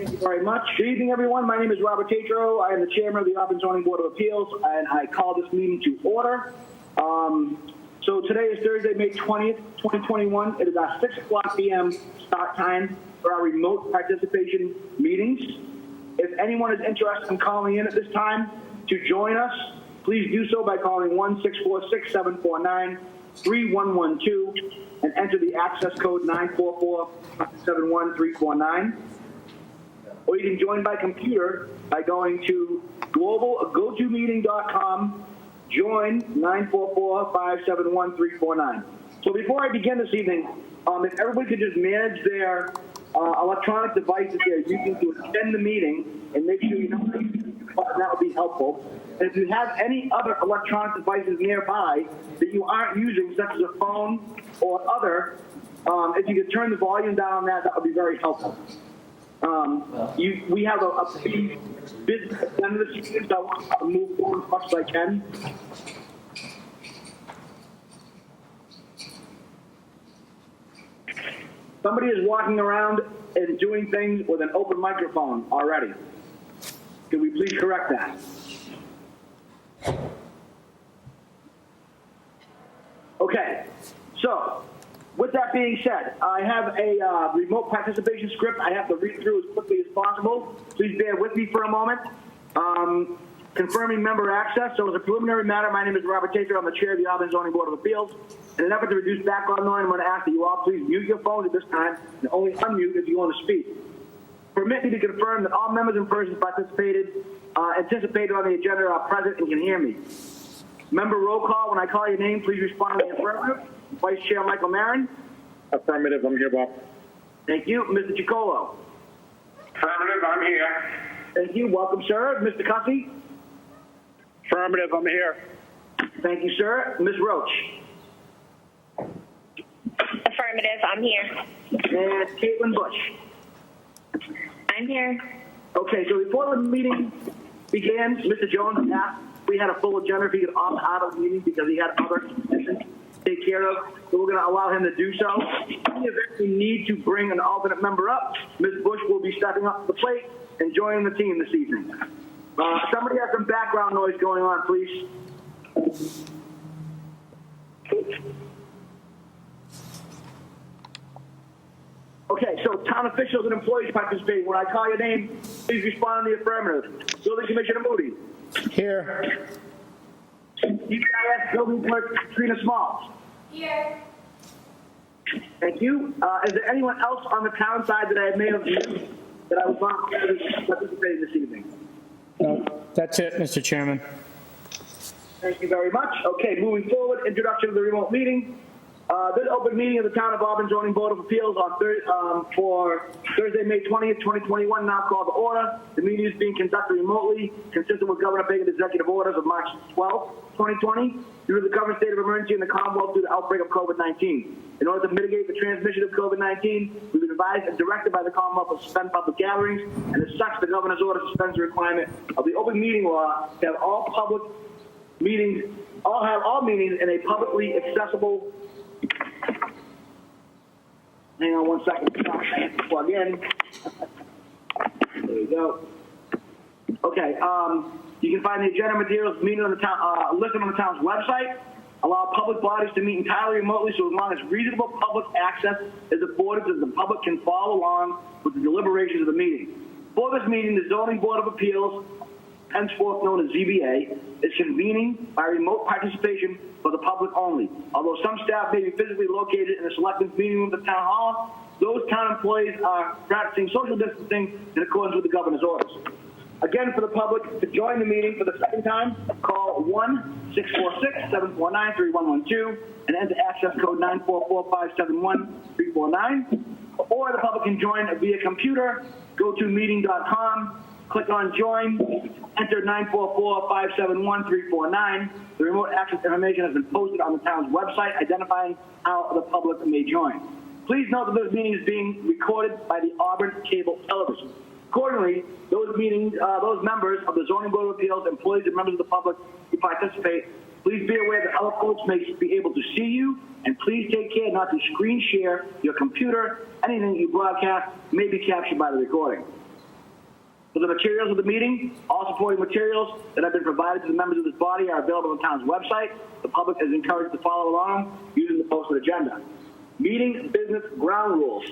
Thank you very much. Good evening, everyone. My name is Robert Tatro. I am the chairman of the Auburn Zoning Board of Appeals, and I call this meeting to order. So today is Thursday, May 20th, 2021. It is our 6 o'clock p.m. start time for our remote participation meetings. If anyone is interested in calling in at this time to join us, please do so by calling 1-646-749-3112 and enter the access code 944-71349. Or you can join by computer by going to gotomeeting.com, join 944-571-349. So before I begin this evening, if everybody could just manage their electronic devices they're using to extend the meeting and make sure you know that would be helpful. And if you have any other electronic devices nearby that you aren't using, such as a phone or other, if you could turn the volume down on that, that would be very helpful. We have a pretty busy agenda this evening, so I want to move forward as much as I can. Somebody is walking around and doing things with an open microphone already. Can we please correct that? Okay, so with that being said, I have a remote participation script I have to read through as quickly as possible. Please bear with me for a moment. Confirming member access. So as a preliminary matter, my name is Robert Tatro. I'm the chair of the Auburn Zoning Board of Appeals. In an effort to reduce background noise, I'm going to ask that you all please mute your phones at this time and only unmute if you want to speak. Permit me to confirm that all members and persons anticipated on the agenda are present and can hear me. Member roll call. When I call your name, please respond in the affirmative. Vice Chair Michael Marin. Affirmative. I'm here, Bob. Thank you. Mr. Chicolo. Affirmative. I'm here. Thank you. Welcome, sir. Mr. Cussy. Affirmative. I'm here. Thank you, sir. Ms. Roach. Affirmative. I'm here. And Caitlin Bush. I'm here. Okay, so before the meeting began, Mr. Jones asked if we had a full agenda if he could opt out of the meeting because he had other commitments to take care of. So we're going to allow him to do so. In the event we need to bring an alternate member up, Ms. Bush will be stepping up to the plate and joining the team this evening. Somebody has some background noise going on, please. Okay, so town officials and employees participating. When I call your name, please respond in the affirmative. Building Commissioner Moody. Here. DPIS Building Clerk Katrina Smalls. Here. Thank you. Is there anyone else on the town side that I may have missed that I was not participating this evening? No, that's it, Mr. Chairman. Thank you very much. Okay, moving forward, introduction of the remote meeting. This open meeting of the Town of Auburn Zoning Board of Appeals for Thursday, May 20th, 2021, now called to order. The meeting is being conducted remotely, consistent with Governor Baker's executive orders of March 12th, 2020, due to the current state of emergency in the Commonwealth due to the outbreak of COVID-19. In order to mitigate the transmission of COVID-19, we've been advised and directed by the Commonwealth to suspend public gatherings, and as such, the Governor's order suspends the requirement of the open meeting law to have all meetings in a publicly accessible. Hang on 1 second. Plug in. There we go. Okay. You can find the agenda materials meeting on the town listed on the town's website. Allow public bodies to meet entirely remotely, so as long as reasonable public access is afforded, so the public can follow along with the deliberations of the meeting. For this meeting, the Zoning Board of Appeals, henceforth known as ZBA, is convening by remote participation for the public only. Although some staff may be physically located in the selectmen's meeting room at the town hall, those town employees are practicing social distancing in accordance with the governor's orders. Again, for the public to join the meeting for the second time, call 1-646-749-3112 and enter access code 944-571-349. Or the public can join via computer, go to meeting.com, click on join, enter 944-571-349. The remote access information has been posted on the town's website identifying how the public may join. Please note that this meeting is being recorded by the Auburn Cable Television. Accordingly, those members of the Zoning Board of Appeals, employees, and members of the public who participate, please be aware that other folks may be able to see you, and please take care not to screen share your computer. Anything you broadcast may be captured by the recording. For the materials of the meeting, all supporting materials that have been provided to the members of this body are available on the town's website. The public is encouraged to follow along using the posted agenda. Meeting business ground rules.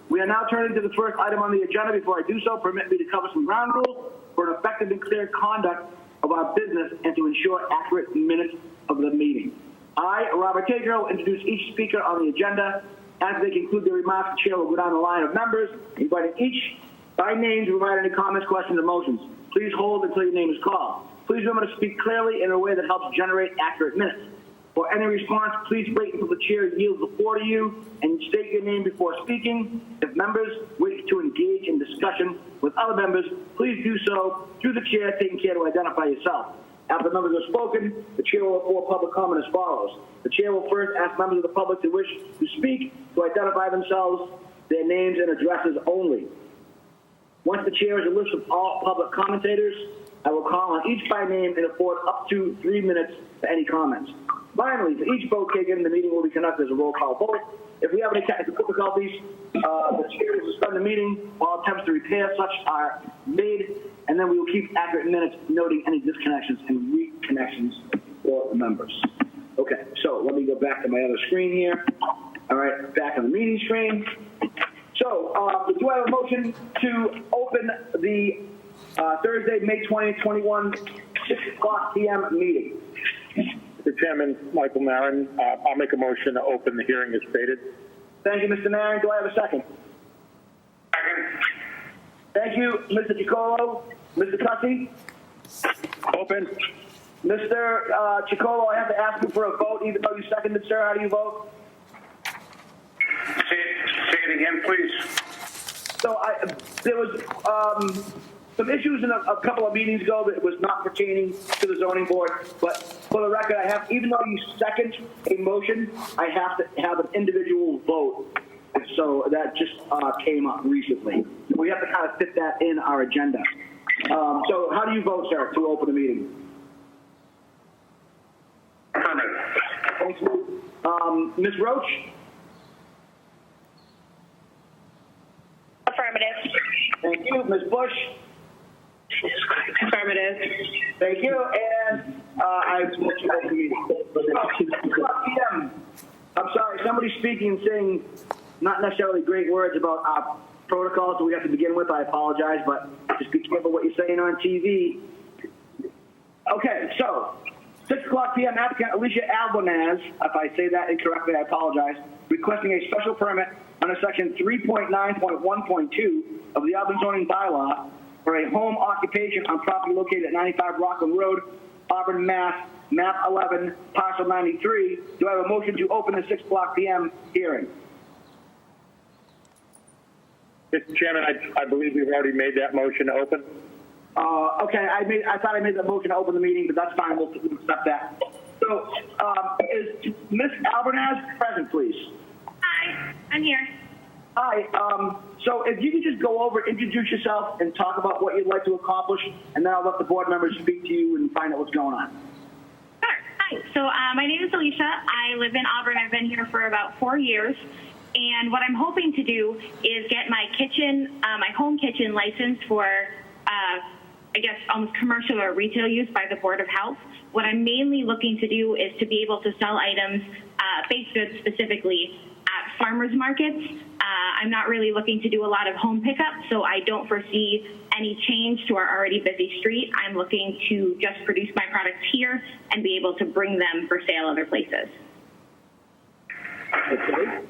We are now turning to the first item on the agenda. Before I do so, permit me to cover some ground rules for an effective and clear conduct of our business and to ensure accurate minutes of the meeting. I, Robert Tedrow, introduce each speaker on the agenda. As they conclude their remarks, the chair will go down the line of members, inviting each by name to provide any comments, questions, or motions. Please hold until your name is called. Please remember to speak clearly in a way that helps generate accurate minutes. For any response, please wait until the chair yields the floor to you and state your name before speaking. If members wish to engage in discussion with other members, please do so through the chair, taking care to identify yourself. After members have spoken, the chair will report public comment as follows. The chair will first ask members of the public who wish to speak to identify themselves, their names and addresses only. Once the chair has a list of all public commentators, I will call on each by name and afford up to 3 minutes for any comments. Finally, for each vote taken, the meeting will be conducted as a roll call vote. If we have any technical difficulties, the chair will suspend the meeting while attempts to repair such are made, and then we will keep accurate minutes noting any disconnections and reconnections for the members. Okay, so let me go back to my other screen here. All right, back on the meeting screen. So, do I have a motion to open the Thursday, May 20th, 21, 6 o'clock p.m. meeting? Mr. Chairman, Michael Marin, I'll make a motion to open the hearing as stated. Thank you, Mr. Marin. Do I have a second? Second. Thank you, Mr. Chicolo. Mr. Cussy? Open. Mr. Chicolo, I have to ask you for a vote, even though you seconded, sir. How do you vote? Say it again, please. So there was some issues in a couple of meetings ago that was not pertaining to the zoning board. But for the record, I have, even though you second a motion, I have to have an individual vote. So that just came up recently. We have to kind of fit that in our agenda. So how do you vote, sir, to open the meeting? Affirmative. Thank you. Ms. Roach? Affirmative. Thank you. Ms. Bush? Affirmative. Thank you. And I vote to open the meeting. 6 o'clock p.m. I'm sorry, somebody's speaking and saying not necessarily great words about our protocols that we have to begin with. I apologize, but just be careful what you're saying on TV. Okay, so 6 o'clock p.m. applicant Alicia Albanaz, if I say that incorrectly, I apologize, requesting a special permit under section 3.9.1.2 of the Auburn zoning bylaw for a home occupation on property located at 95 Rockland Road, Auburn, Mass, map 11, parcel 93. Do I have a motion to open the 6 o'clock p.m. hearing? Mr. Chairman, I believe we've already made that motion to open. Okay, I thought I made the motion to open the meeting, but that's fine. We'll accept that. So, is Ms. Albanaz present, please? Hi, I'm here. Hi. So, if you could just go over, introduce yourself, and talk about what you'd like to accomplish, and then I'll let the board members speak to you and find out what's going on. Sure. Hi. So my name is Alicia. I live in Auburn. I've been here for about 4 years. And what I'm hoping to do is get my kitchen, my home kitchen licensed for, I guess, almost commercial or retail use by the Board of Health. What I'm mainly looking to do is to be able to sell items, baked goods specifically, at farmers markets. I'm not really looking to do a lot of home pickup, so I don't foresee any change to our already busy street. I'm looking to just produce my products here and be able to bring them for sale other places. Okay.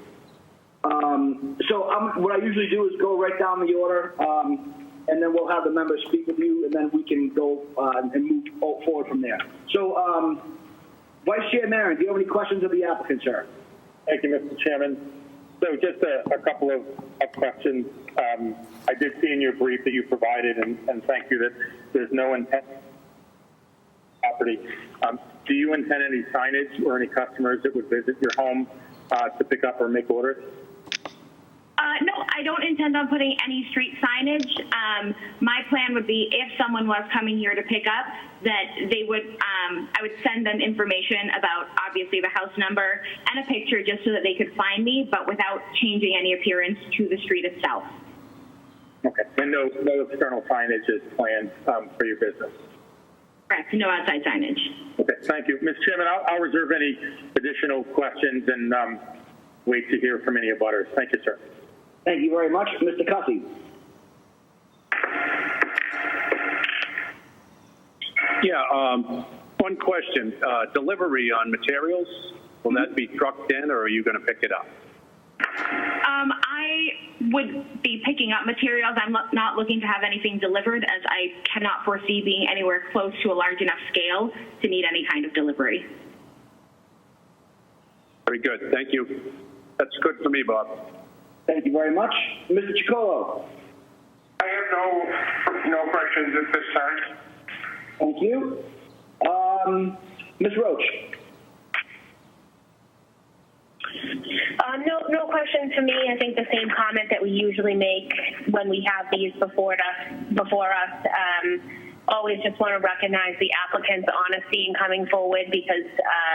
What I usually do is go right down the order, and then we'll have the members speak with you, and then we can go and move forward from there. So, Vice Chair Marin, do you have any questions of the applicant, sir? Thank you, Mr. Chairman. So just a couple of questions. I did see in your brief that you provided, and thank you, that there's no intent property. Do you intend any signage or any customers that would visit your home to pick up or make orders? No, I don't intend on putting any street signage. My plan would be if someone was coming here to pick up, that they would, I would send them information about obviously the house number and a picture just so that they could find me, but without changing any appearance to the street itself. Okay, and no external signage is planned for your business? Correct, no outside signage. Okay, thank you. Mr. Chairman, I'll reserve any additional questions and wait to hear from any abutters. Thank you, sir. Thank you very much. Mr. Cussy. Yeah, one question. Delivery on materials, will that be trucked in or are you going to pick it up? I would be picking up materials. I'm not looking to have anything delivered, as I cannot foresee being anywhere close to a large enough scale to need any kind of delivery. Very good. Thank you. That's good for me, Bob. Thank you very much. Mr. Chicolo. I have no questions at this time. Thank you. Ms. Roach. No questions for me. I think the same comment that we usually make when we have these before us. Always just want to recognize the applicant's honesty in coming forward, because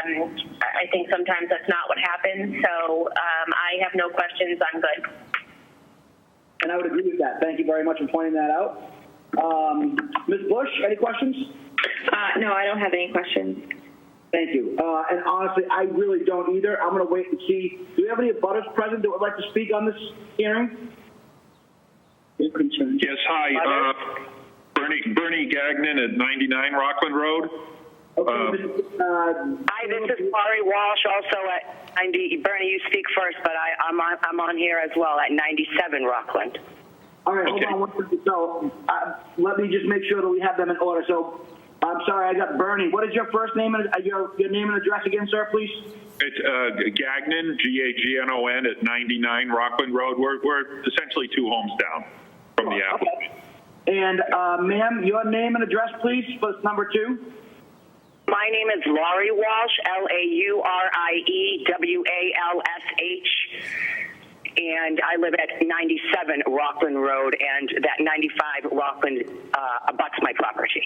I think sometimes that's not what happens. So I have no questions. I'm good. And I would agree with that. Thank you very much for pointing that out. Ms. Bush, any questions? No, I don't have any questions. Thank you. And honestly, I really don't either. I'm going to wait and see. Do we have any abutters present that would like to speak on this hearing? Yes, hi. Bernie Gagnon at 99 Rockland Road. Okay. Hi, this is Laurie Walsh, also at 90. Bernie, you speak first, but I'm on here as well at 97 Rockland. All right, hold on one second. So let me just make sure that we have them in order. So I'm sorry, I got Bernie. What is your first name and your name and address again, sir, please? It's Gagnon, Gagnon at 99 Rockland Road. We're essentially 2 homes down from the applicant. Okay. And ma'am, your name and address, please, for number 2. My name is Laurie Walsh, LaurieWalsh, and I live at 97 Rockland Road, and that 95 Rockland abuts my property.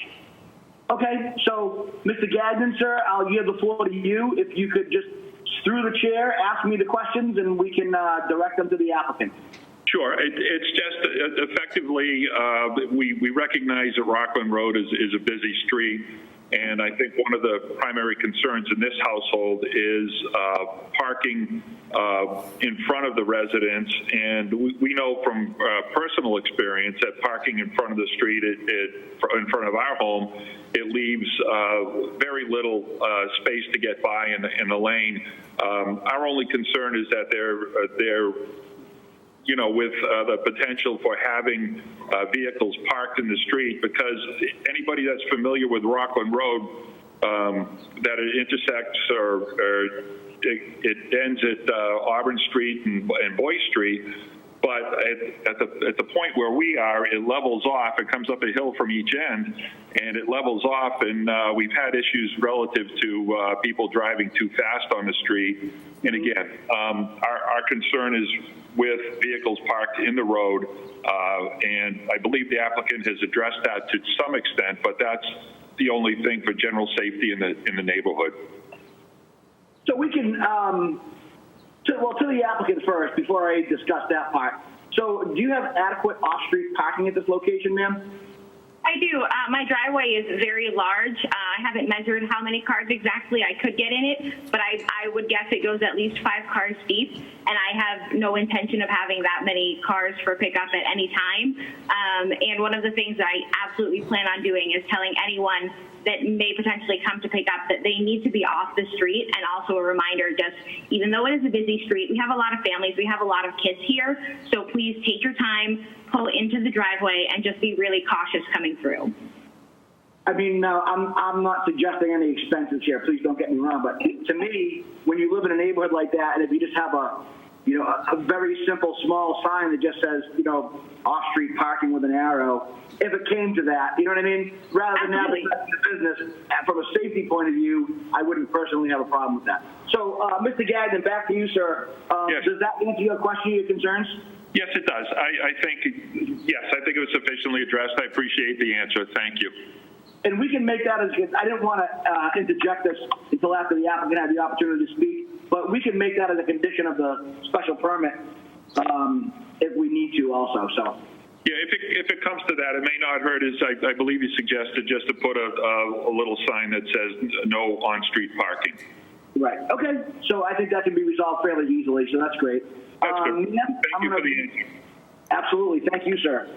Okay, so Mr. Gagnon, sir, I'll yield the floor to you. If you could just, through the chair, ask me the questions, and we can direct them to the applicant. Sure. It's just effectively, we recognize that Rockland Road is a busy street, and I think one of the primary concerns in this household is parking in front of the residence. And we know from personal experience that parking in front of the street, in front of our home, it leaves very little space to get by in the lane. Our only concern is that they're with the potential for having vehicles parked in the street, because anybody that's familiar with Rockland Road, that it intersects or it ends at Auburn Street and Boyce Street, but at the point where we are, it levels off. It comes up a hill from each end, and it levels off, and we've had issues relative to people driving too fast on the street. And again, our concern is with vehicles parked in the road, and I believe the applicant has addressed that to some extent, but that's the only thing for general safety in the neighborhood. So we can, to the applicant first, before I discuss that part. So do you have adequate off-street parking at this location, ma'am? I do. My driveway is very large. I haven't measured how many cars exactly I could get in it, but I would guess it goes at least 5 cars deep, and I have no intention of having that many cars for pickup at any time. And one of the things that I absolutely plan on doing is telling anyone that may potentially come to pick up that they need to be off the street, and also a reminder, just even though it is a busy street, we have a lot of families, we have a lot of kids here, so please take your time, pull into the driveway, and just be really cautious coming through. I mean, I'm not suggesting any expenses here, please don't get me wrong, but to me, when you live in a neighborhood like that, and if you just have a very simple small sign that just says, off-street parking with an arrow, if it came to that, you know what I mean? Rather than having the business, from a safety point of view, I wouldn't personally have a problem with that. So, Mr. Gagnon, back to you, sir. Yes. Does that answer your question, your concerns? Yes, it does. I think it was sufficiently addressed. I appreciate the answer. Thank you. And we can make that as, I didn't want to interject this until after the applicant had the opportunity to speak, but we can make that as a condition of the special permit if we need to also. So Yeah, if it comes to that, it may not hurt, as I believe you suggested, just to put a little sign that says no on-street parking. Right. Okay. So I think that can be resolved fairly easily. So that's great. That's good. Thank you for the answer. Absolutely. Thank you, sir.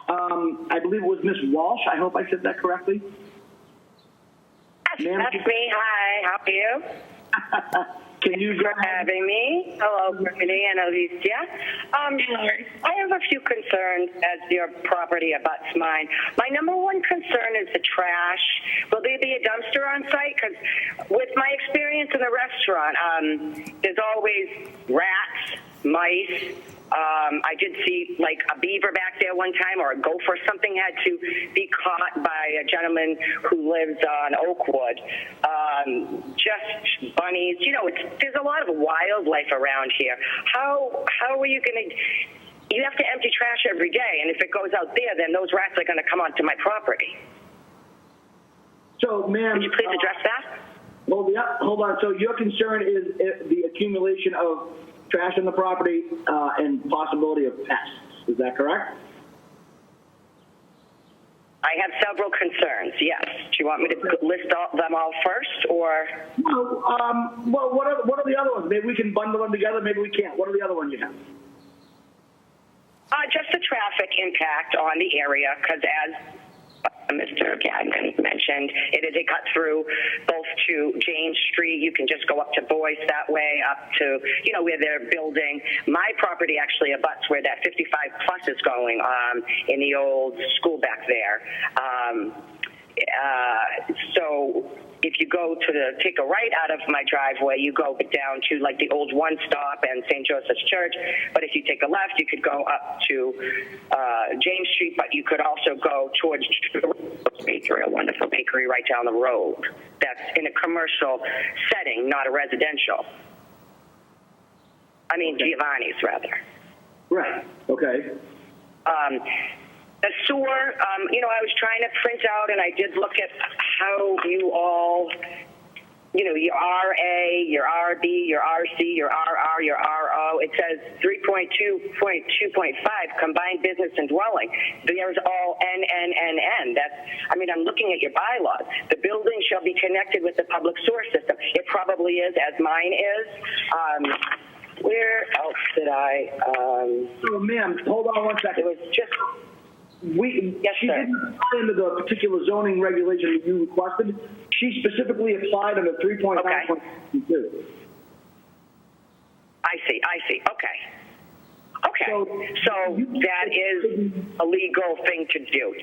I believe it was Miss Walsh. I hope I said that correctly. Yes, that's me. Hi. How are you? Can you go ahead? Having me. Hello, Brittany and Alicia. I have a few concerns as your property abuts mine. My number one concern is the trash. Will there be a dumpster on site? Because with my experience in the restaurant, there's always rats, mice. I did see like a beaver back there one time, or a gopher or something had to be caught by a gentleman who lives on Oakwood. Just bunnies, there's a lot of wildlife around here. How are you going to? You have to empty trash every day, and if it goes out there, then those rats are going to come onto my property. So, ma'am, could you please address that? Hold on. So your concern is the accumulation of trash on the property and possibility of pests. Is that correct? I have several concerns, yes. Do you want me to list them all first, or? No. Well, what are the other ones? Maybe we can bundle them together. Maybe we can't. What are the other ones you have? Just the traffic impact on the area, because as Mr. Gagnon mentioned, it is a cut through both to James Street. You can just go up to Boyce that way, up to, where they're building. My property actually abuts where that 55 plus is going in the old school back there. So if you go take a right out of my driveway, you go down to like the old One Stop and St. Joseph's Church. But if you take a left, you could go up to James Street, but you could also go towards Bakery, a wonderful bakery right down the road. That's in a commercial setting, not a residential. I mean, Giovanni's, rather. Right. Okay. The sewer, I was trying to print out, and I did look at how you all, your RA, your RB, your RC, your RR, your RO. It says 3.2.2.5, combined business and dwelling. There's all N. I'm looking at your bylaws. The building shall be connected with the public sewer system. It probably is, as mine is. Where else did I? So, ma'am, hold on one second. It was just... Yes, she didn't apply under the particular zoning regulation that you requested. She specifically applied under 3.9.2. Okay. I see. Okay. So that is a legal thing to do.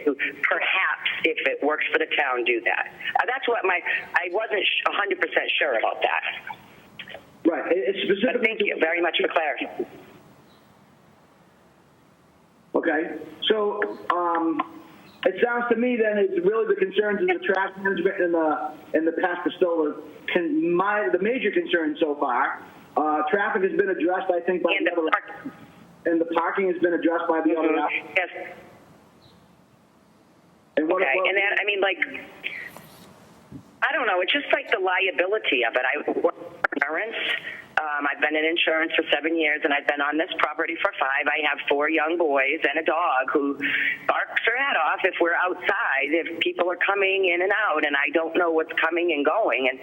Perhaps, if it works for the town, do that. That's what I wasn't 100% sure about that. Right. It's specifically. But thank you very much for clarity. Okay, so it sounds to me then it's really the concerns of the trash management and the pest distiller. The major concern so far. Traffic has been addressed, I think, by and the parking has been addressed by the other. Yes. And what, okay, and then I don't know. It's just like the liability of it. I work for insurance. I've been in insurance for 7 years, and I've been on this property for 5. I have 4 young boys and a dog who barks her head off if we're outside, if people are coming in and out, and I don't know what's coming and going. And,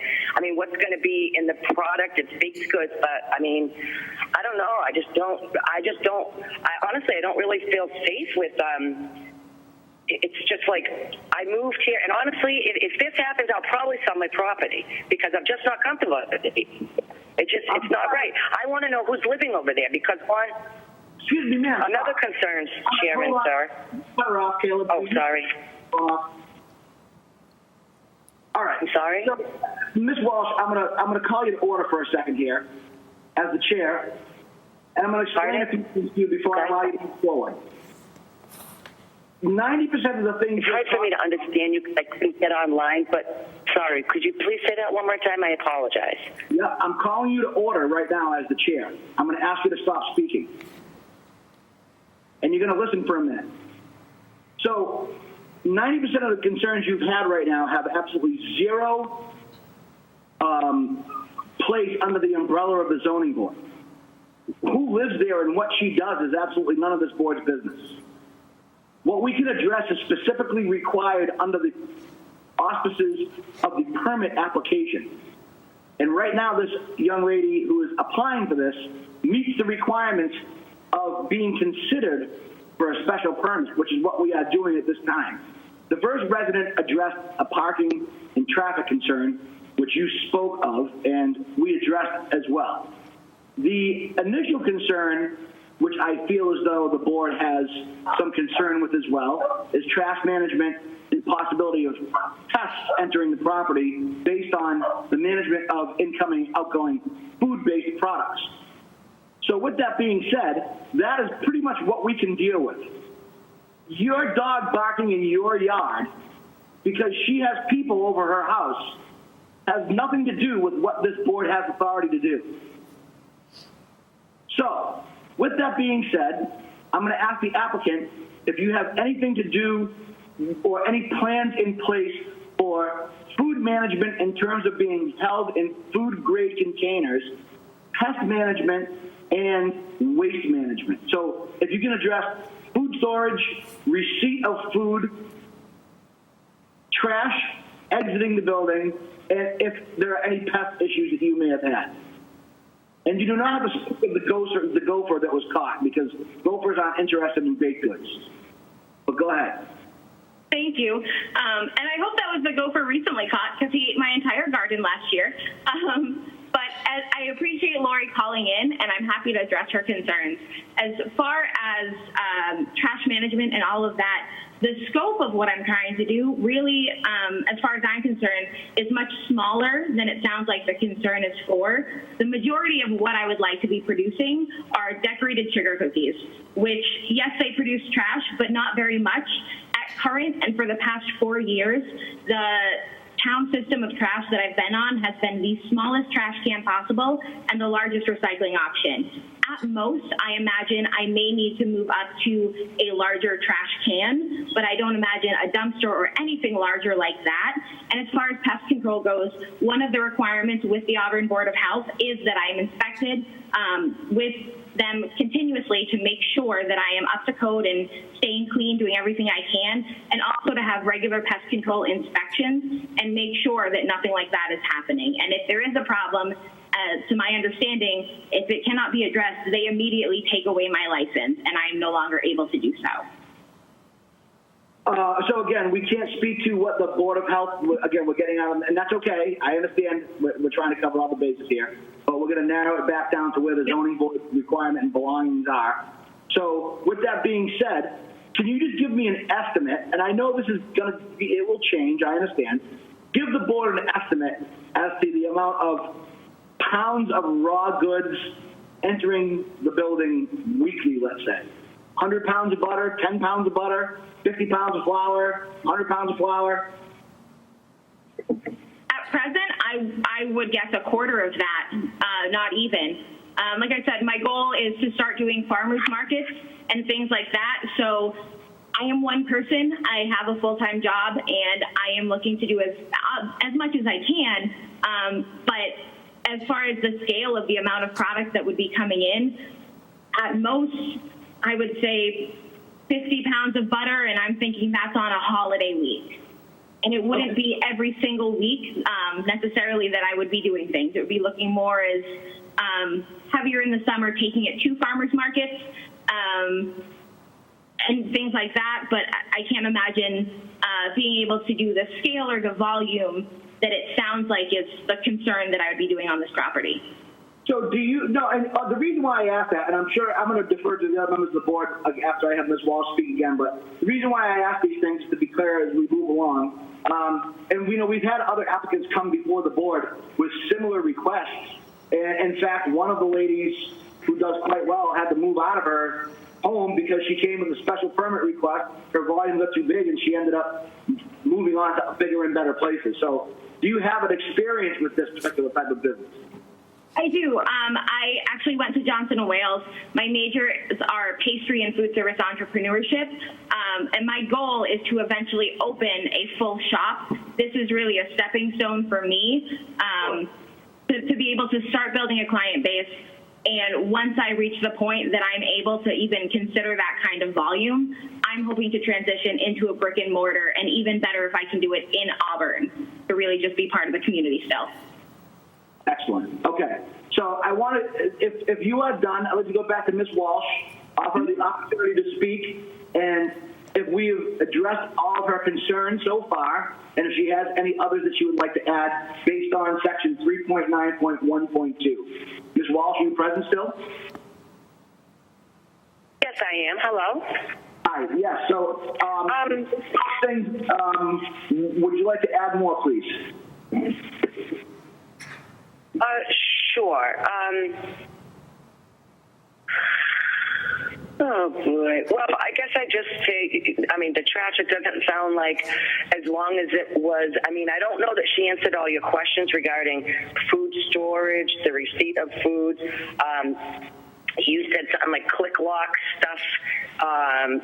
what's going to be in the product, it's baked goods, but, I don't know. Honestly, I don't really feel safe with it's just like I moved here, and honestly, if this happens, I'll probably sell my property because I'm just not comfortable with it. It's not right. I want to know who's living over there because Excuse me, ma'am. Another concern, Chairman, sir. Cut her off, Caleb. Oh, sorry. All right. I'm sorry. So, Ms. Walsh, I'm gonna call you to order for a second here, as the chair, and I'm gonna explain a few things to you before I allow you to move forward. 90% of the things. It's hard for me to understand you. I couldn't get online, but sorry. Could you please say that one more time? I apologize. Yeah, I'm calling you to order right now as the chair. I'm going to ask you to stop speaking, and you're going to listen for a minute. So, 90% of the concerns you've had right now have absolutely zero place under the umbrella of the zoning board. Who lives there and what she does is absolutely none of this board's business. what we can address is specifically required under the auspices of the permit application. And right now, this young lady who is applying for this meets the requirements of being considered for a special permit, which is what we are doing at this time. The first resident addressed a parking and traffic concern, which you spoke of, and we addressed as well. The initial concern, which I feel as though the board has some concern with as well, is trash management and possibility of pests entering the property based on the management of incoming, outgoing food-based products. So with that being said, that is pretty much what we can deal with. Your dog barking in your yard because she has people over her house has nothing to do with what this board has authority to do. So, with that being said, I'm going to ask the applicant if you have anything to do or any plans in place for food management in terms of being held in food-grade containers, pest management, and waste management. So if you can address food storage, receipt of food, trash, exiting the building, and if there are any pest issues that you may have had. And you do not have to speak of the gopher that was caught, because gophers aren't interested in baked goods. But go ahead. Thank you. And I hope that was the gopher recently caught, because he ate my entire garden last year. But I appreciate Lori calling in, and I'm happy to address her concerns. As far as trash management and all of that, the scope of what I'm trying to do really, as far as I'm concerned, is much smaller than it sounds like the concern is for. The majority of what I would like to be producing are decorated sugar cookies, which, yes, they produce trash, but not very much. At current and for the past 4 years, the town system of trash that I've been on has been the smallest trash can possible and the largest recycling option. At most, I imagine I may need to move up to a larger trash can, but I don't imagine a dumpster or anything larger like that. And as far as pest control goes, one of the requirements with the Auburn Board of Health is that I am inspected with them continuously to make sure that I am up to code and staying clean, doing everything I can, and also to have regular pest control inspections and make sure that nothing like that is happening. And if there is a problem, to my understanding, if it cannot be addressed, they immediately take away my license, and I am no longer able to do so. So again, we can't speak to what the Board of Health, again, we're getting out of, and that's okay. I understand we're trying to cover all the bases here, but we're going to narrow it back down to where the zoning board requirement and belongings are. So with that being said, can you just give me an estimate? And I know this is going to be, it will change, I understand. Give the board an estimate as to the amount of pounds of raw goods entering the building weekly, let's say. 100 pounds of butter, 10 pounds of butter, 50 pounds of flour, 100 pounds of flour. At present, I would guess a quarter of that, not even. Like I said, my goal is to start doing farmers markets and things like that. So I am one person. I have a full-time job, and I am looking to do as much as I can. But as far as the scale of the amount of product that would be coming in, at most, I would say 50 pounds of butter, and I'm thinking that's on a holiday week. And it wouldn't be every single week necessarily that I would be doing things. It would be looking more as heavier in the summer, taking it to farmers markets and things like that. But I can't imagine being able to do the scale or the volume that it sounds like is the concern that I would be doing on this property. So do you know, and the reason why I asked that, and I'm sure I'm going to defer to the other members of the board after I have Ms. Walsh speak again, but the reason why I ask these things, to be clear as we move along, and we know we've had other applicants come before the board with similar requests. And in fact, one of the ladies who does quite well had to move out of her home because she came with a special permit request. Her volume got too big, and she ended up moving on to bigger and better places. So do you have an experience with this particular type of business? I do. I actually went to Johnson & Wales. My majors are pastry and food service entrepreneurship, and my goal is to eventually open a full shop. This is really a stepping stone for me to be able to start building a client base. And once I reach the point that I'm able to even consider that kind of volume, I'm hoping to transition into a brick and mortar, and even better if I can do it in Auburn, to really just be part of the community still. Excellent. Okay. So I want to, if you are done, I'd like to go back to Ms. Walsh, offer the opportunity to speak, and if we've addressed all of her concerns so far, and if she has any others that she would like to add based on section 3.9.1.2. Ms. Walsh, are you present still? Yes, I am. Hello. Hi, yes. So, things, would you like to add more, please? Sure. Oh, boy. Well, I guess I just say, I mean, the trash, it doesn't sound like as long as it was, I mean, I don't know that she answered all your questions regarding food storage, the receipt of food. You said something like click lock stuff,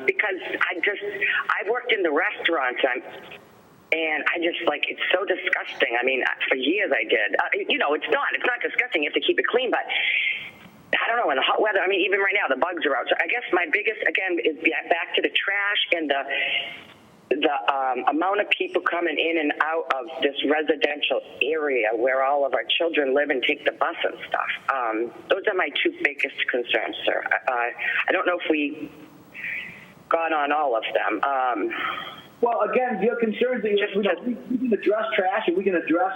because I've worked in the restaurants, and I just, like, it's so disgusting. I mean, for years I did. It's not disgusting. You have to keep it clean, but I don't know, in the hot weather, I mean, even right now, the bugs are out. So I guess my biggest, again, is back to the trash and the amount of people coming in and out of this residential area where all of our children live and take the bus and stuff. Those are my two biggest concerns, sir. I don't know if we got on all of them. Well, again, your concerns that we can address trash and we can address,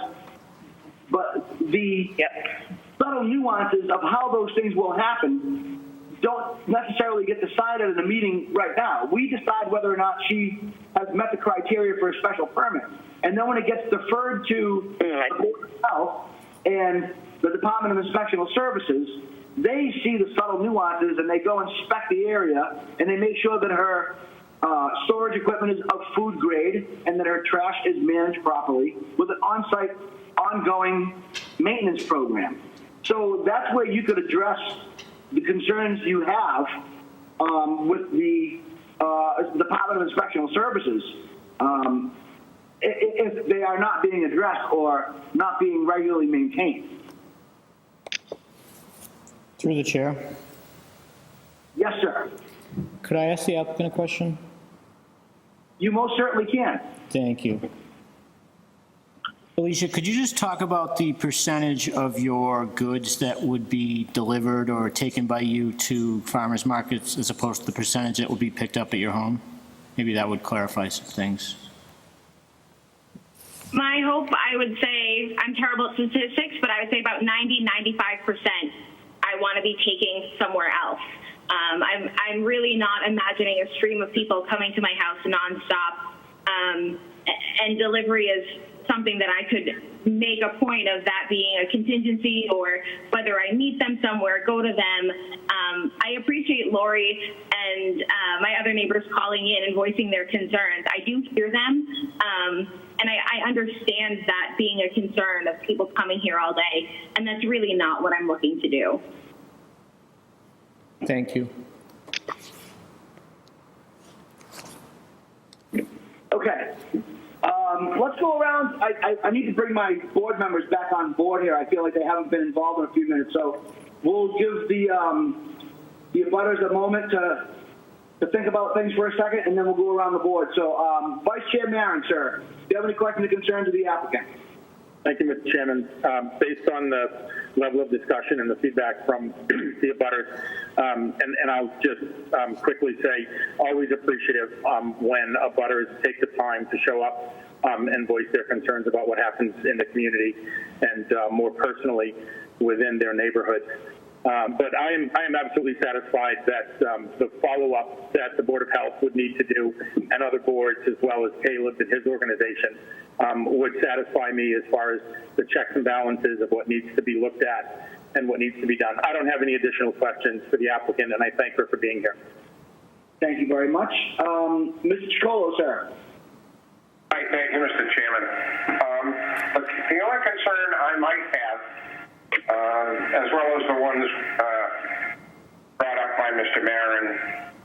but the subtle nuances of how those things will happen don't necessarily get decided in the meeting right now. We decide whether or not she has met the criteria for a special permit. And then when it gets deferred to the Board of Health and the Department of Inspectional Services, they see the subtle nuances and they go inspect the area and they make sure that her storage equipment is of food grade and that her trash is managed properly with an on-site ongoing maintenance program. So that's where you could address the concerns you have with the Department of Inspectional Services if they are not being addressed or not being regularly maintained. Through the chair. Yes, sir. Could I ask the applicant a question? You most certainly can. Thank you. Alicia, could you just talk about the percentage of your goods that would be delivered or taken by you to farmers markets as opposed to the percentage that would be picked up at your home? Maybe that would clarify some things. My hope, I would say, I'm terrible at statistics, but I would say about 90-95% I want to be taking somewhere else. I'm really not imagining a stream of people coming to my house nonstop, and delivery is something that I could make a point of that being a contingency, or whether I meet them somewhere, go to them. I appreciate Lori and my other neighbors calling in and voicing their concerns. I do hear them, and I understand that being a concern of people coming here all day, and that's really not what I'm looking to do. Thank you. Okay. Let's go around. I need to bring my board members back on board here. I feel like they haven't been involved in a few minutes. So we'll give the abutters a moment to think about things for a second, and then we'll go around the board. So Vice Chair Maron, sir, do you have any questions or concerns of the applicant? Thank you, Mr. Chairman. Based on the level of discussion and the feedback from the abutters, and I'll just quickly say, always appreciative when abutters take the time to show up and voice their concerns about what happens in the community and more personally within their neighborhoods. But I am absolutely satisfied that the follow-up that the Board of Health would need to do, and other boards as well as Caleb and his organization, would satisfy me as far as the checks and balances of what needs to be looked at and what needs to be done. I don't have any additional questions for the applicant, and I thank her for being here. Thank you very much. Mr. Chicolo, sir. Hi, thank you, Mr. Chairman. The only concern I might have, as well as the ones brought up by Mr. Maron,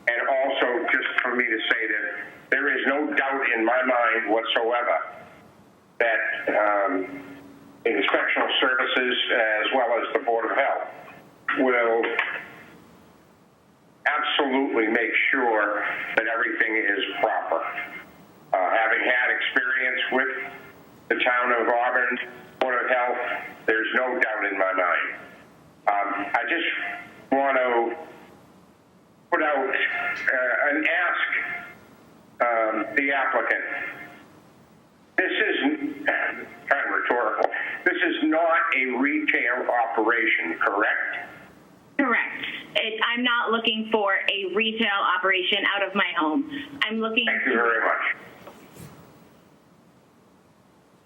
and also just for me to say that there is no doubt in my mind whatsoever that Inspectional Services, as well as the Board of Health, will absolutely absolutely make sure that everything is proper. Having had experience with the town of Auburn Board of Health, there's no doubt in my mind. I just want to put out and ask the applicant. This is kind of rhetorical. This is not a retail operation, correct? Correct. I'm not looking for a retail operation out of my home. I'm looking. Thank you very much.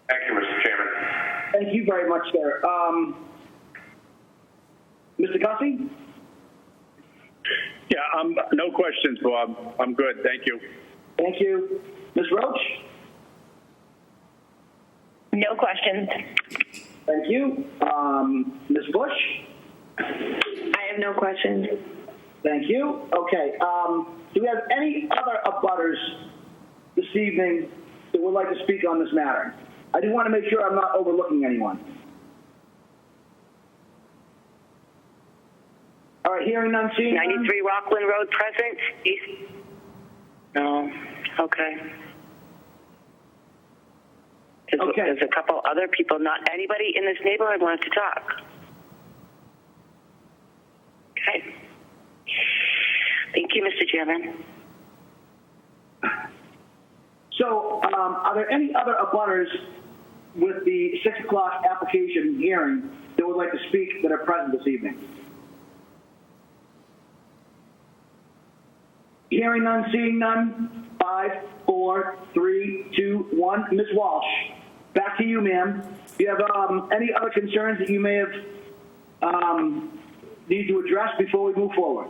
Thank you, Mr. Chairman. Thank you very much, sir. Mr. Gussy? Yeah, no questions, Bob. I'm good. Thank you. Thank you. Ms. Roach? No questions. Thank you. Ms. Bush? I have no questions. Thank you. Okay. Do we have any other abutters this evening that would like to speak on this matter? I do want to make sure I'm not overlooking anyone. All right, hearing none, seeing none. 93 Rockland Road present. East. No. Okay. Okay. There's a couple other people. Not anybody in this neighborhood wants to talk. Okay. Thank you, Mr. Chairman. So, are there any other abutters with the 6 o'clock application hearing that would like to speak that are present this evening? Hearing none, seeing none. 5, 4, 3, 2, 1. Ms. Walsh, back to you, ma'am. Do you have any other concerns that you may have need to address before we move forward?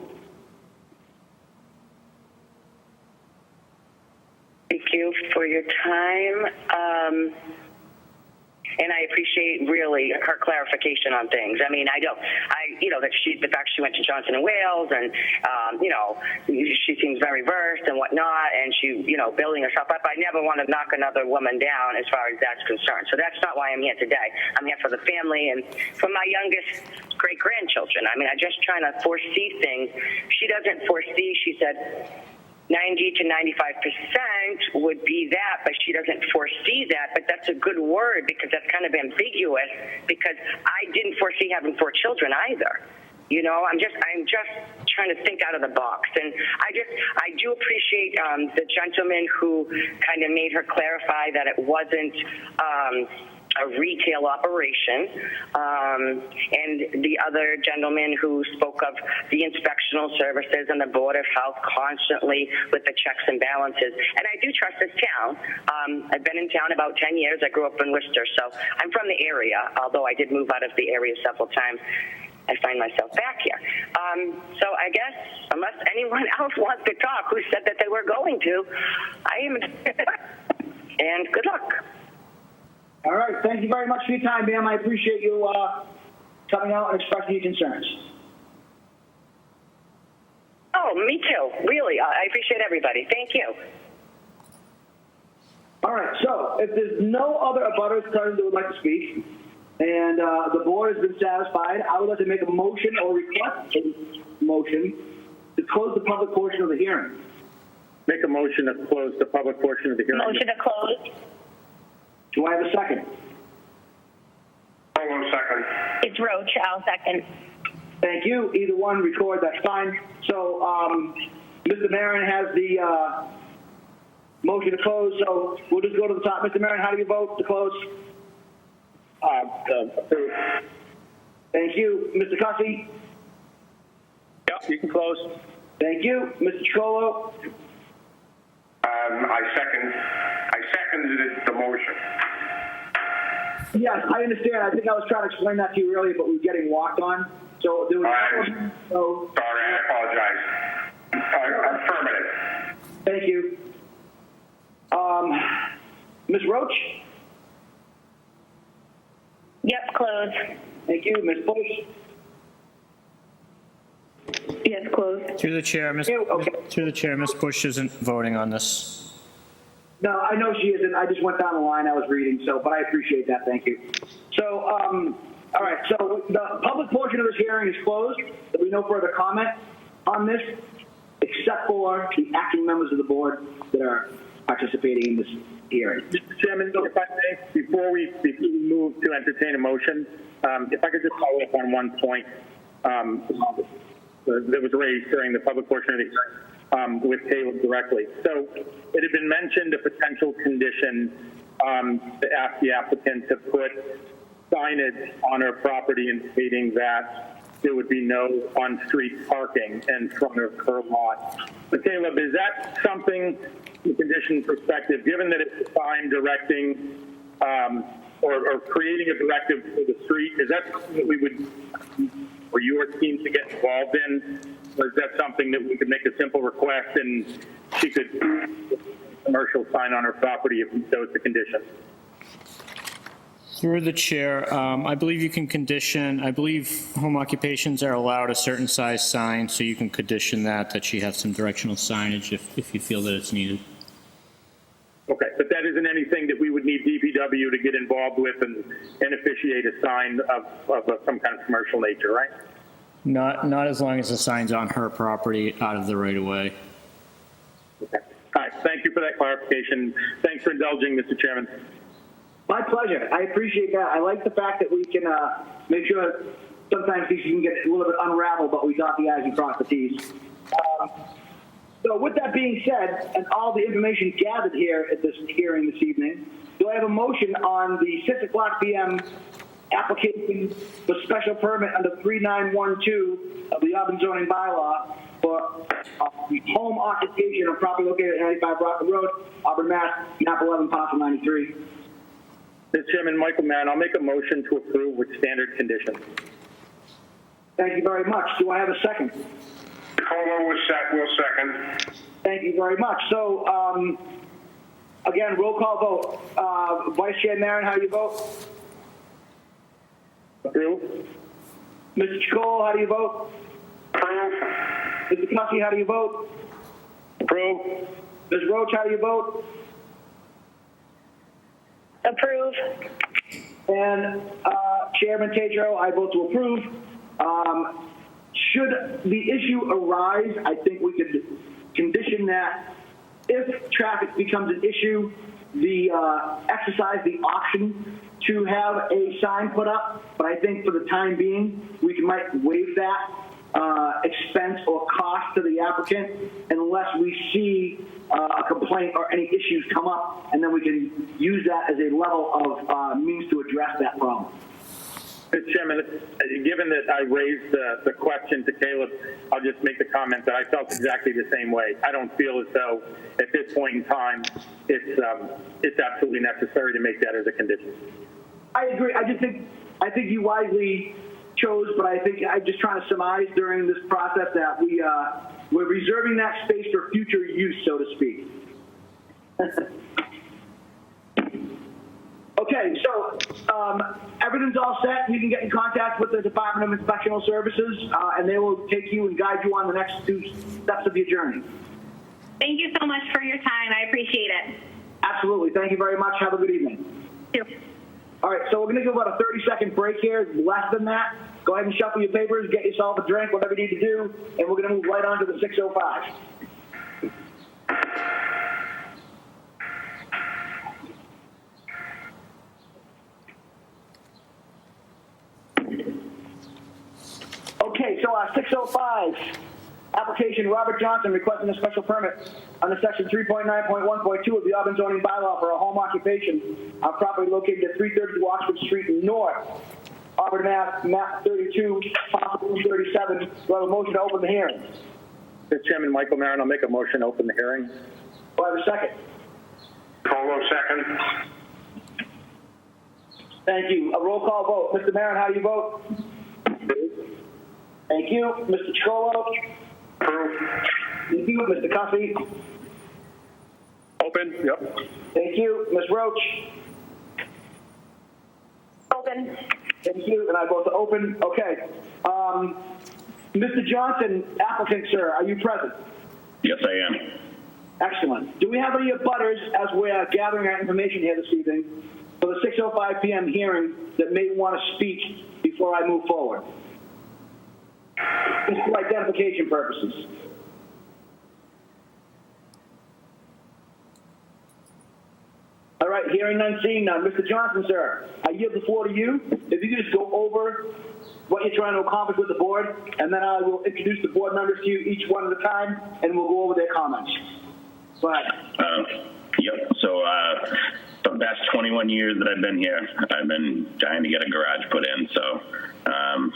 Thank you for your time. And I appreciate really her clarification on things. I mean, that the fact she went to Johnson and Wales and, she seems very versed and whatnot, and she, building herself up. I never want to knock another woman down as far as that's concerned. So that's not why I'm here today. I'm here for the family and for my youngest great-grandchildren. I mean, I'm just trying to foresee things. She doesn't foresee, she said, 90 to 95% would be that, but she doesn't foresee that. But that's a good word because that's kind of ambiguous because I didn't foresee having 4 children either. I'm just trying to think out of the box. And I do appreciate the gentleman who kind of made her clarify that it wasn't a retail operation, and the other gentleman who spoke of the inspectional services and the Board of Health constantly with the checks and balances. And I do trust this town. I've been in town about 10 years. I grew up in Worcester, so I'm from the area, although I did move out of the area several times. I find myself back here. So I guess, unless anyone else wants to talk who said that they were going to, I am, and good luck. All right. Thank you very much for your time, ma'am. I appreciate you coming out and expressing your concerns. Oh, me too. Really. I appreciate everybody. Thank you. All right. So if there's no other abutters present that would like to speak, and the board has been satisfied, I would like to make a motion or request a motion to close the public portion of the hearing. Make a motion to close the public portion of the hearing. Motion to close. Do I have a second? Hold on a second. It's Roach. I'll second. Thank you. Either one, record, that's fine. So Mr. Marin has the motion to close, so we'll just go to the top. Mr. Marin, how do you vote to close? Approved. Thank you. Mr. Cussy? Yep, you can close. Thank you. Mr. Chicolo? I seconded the motion. Yes, I understand. I think I was trying to explain that to you earlier, but we were getting walked on. So there was Sorry, I apologize. Affirmative. Thank you. Ms. Roach? Yep, close. Thank you. Ms. Bush? Yes, close. Through the chair, Ms. Okay. Through the chair, Ms. Bush isn't voting on this. No, I know she isn't. I just went down the line I was reading, but I appreciate that. Thank you. So, all right. So the public portion of this hearing is closed. There'll be no further comment on this. If except for the acting members of the board that are participating in this hearing. Mr. Chairman, if I may, before we move to entertain a motion, if I could just follow up on one point that was raised during the public portion of the hearing with Caleb directly. So it had been mentioned a potential condition to ask the applicant to put signage on her property indicating that there would be no on-street parking in front of her lot. But Caleb, is that something, from a condition perspective, given that it's a sign directing or creating a directive for the street, is that something that we would, or your team to get involved in? Or is that something that we could make a simple request and she could put a commercial sign on her property if that was the condition? Through the chair, I believe you can condition, I believe home occupations are allowed a certain size sign, so you can condition that she has some directional signage if you feel that it's needed. Okay, but that isn't anything that we would need DPW to get involved with and officiate a sign of some kind of commercial nature, right? Not as long as the sign's on her property out of the right of way. Okay. All right, thank you for that clarification. Thanks for indulging, Mr. Chairman. My pleasure. I appreciate that. I like the fact that we can make sure sometimes these can get a little bit unraveled, but we dot the I's and cross the T's. So with that being said, and all the information gathered here at this hearing this evening, do I have a motion on the 6 o'clock p.m. application for special permit under 3912 of the Auburn zoning bylaw for home occupation of property located at 95 Rockland Road, Auburn, Mass., map 11, parcel 93? Mr. Chairman, Michael Mann, I'll make a motion to approve with standard conditions. Thank you very much. Do I have a second? Colo will second. Thank you very much. So, again, roll call vote. Vice Chair Maron, how do you vote? Approve. Mr. Chacolo, how do you vote? Approve. Mr. Cussy, how do you vote? Approve. Ms. Roach, how do you vote? Approve. And Chairman Tetreault, I vote to approve. Should the issue arise, I think we could condition that if traffic becomes an issue, exercise the option to have a sign put up. But I think for the time being, we might waive that expense or cost to the applicant unless we see a complaint or any issues come up, and then we can use that as a level of means to address that problem. Mr. Chairman, given that I raised the question to Caleb, I'll just make the comment that I felt exactly the same way. I don't feel as though at this point in time it's absolutely necessary to make that as a condition. I agree. I think you wisely chose, but I think I'm just trying to surmise during this process that we're reserving that space for future use, so to speak. Okay, so everything's all set. You can get in contact with the Department of Inspectional Services, and they will take you and guide you on the next 2 steps of your journey. Thank you so much for your time. I appreciate it. Absolutely. Thank you very much. Have a good evening. Thank you. All right, so we're going to give about a 30-second break here, less than that. Go ahead and shuffle your papers, get yourself a drink, whatever you need to do, and we're going to move right on to the 605. Okay, so our 605 application, Robert Johnson requesting a special permit under section 3.9.1.2 of the Auburn zoning bylaw for a home occupation on property located at 332 Oxford Street North, Auburn, Mass., map 32, parcel 37. Do I have a motion to open the hearing? Mr. Chairman, Michael Maron, I'll make a motion to open the hearing. Do I have a second? Colo second. Thank you. A roll call vote. Mr. Maron, how do you vote? Thank you. Mr. Chacolo? Approve. Thank you. Mr. Cussy? Open. Yep. Thank you. Ms. Roach? Open. Thank you. And I vote to open. Okay. Mr. Johnson, applicant, sir, are you present? Yes, I am. Excellent. Do we have any abutters as we're gathering our information here this evening for the 6:05 p.m. hearing that may want to speak before I move forward? Just for identification purposes. hearing none, seeing none. Mr. Johnson, sir, I yield the floor to you. If you could just go over what you're trying to accomplish with the board, and then I will introduce the board members to you each one at a time, and we'll go over their comments. Go ahead. Yep. So the past 21 years that I've been here, I've been trying to get a garage put in. So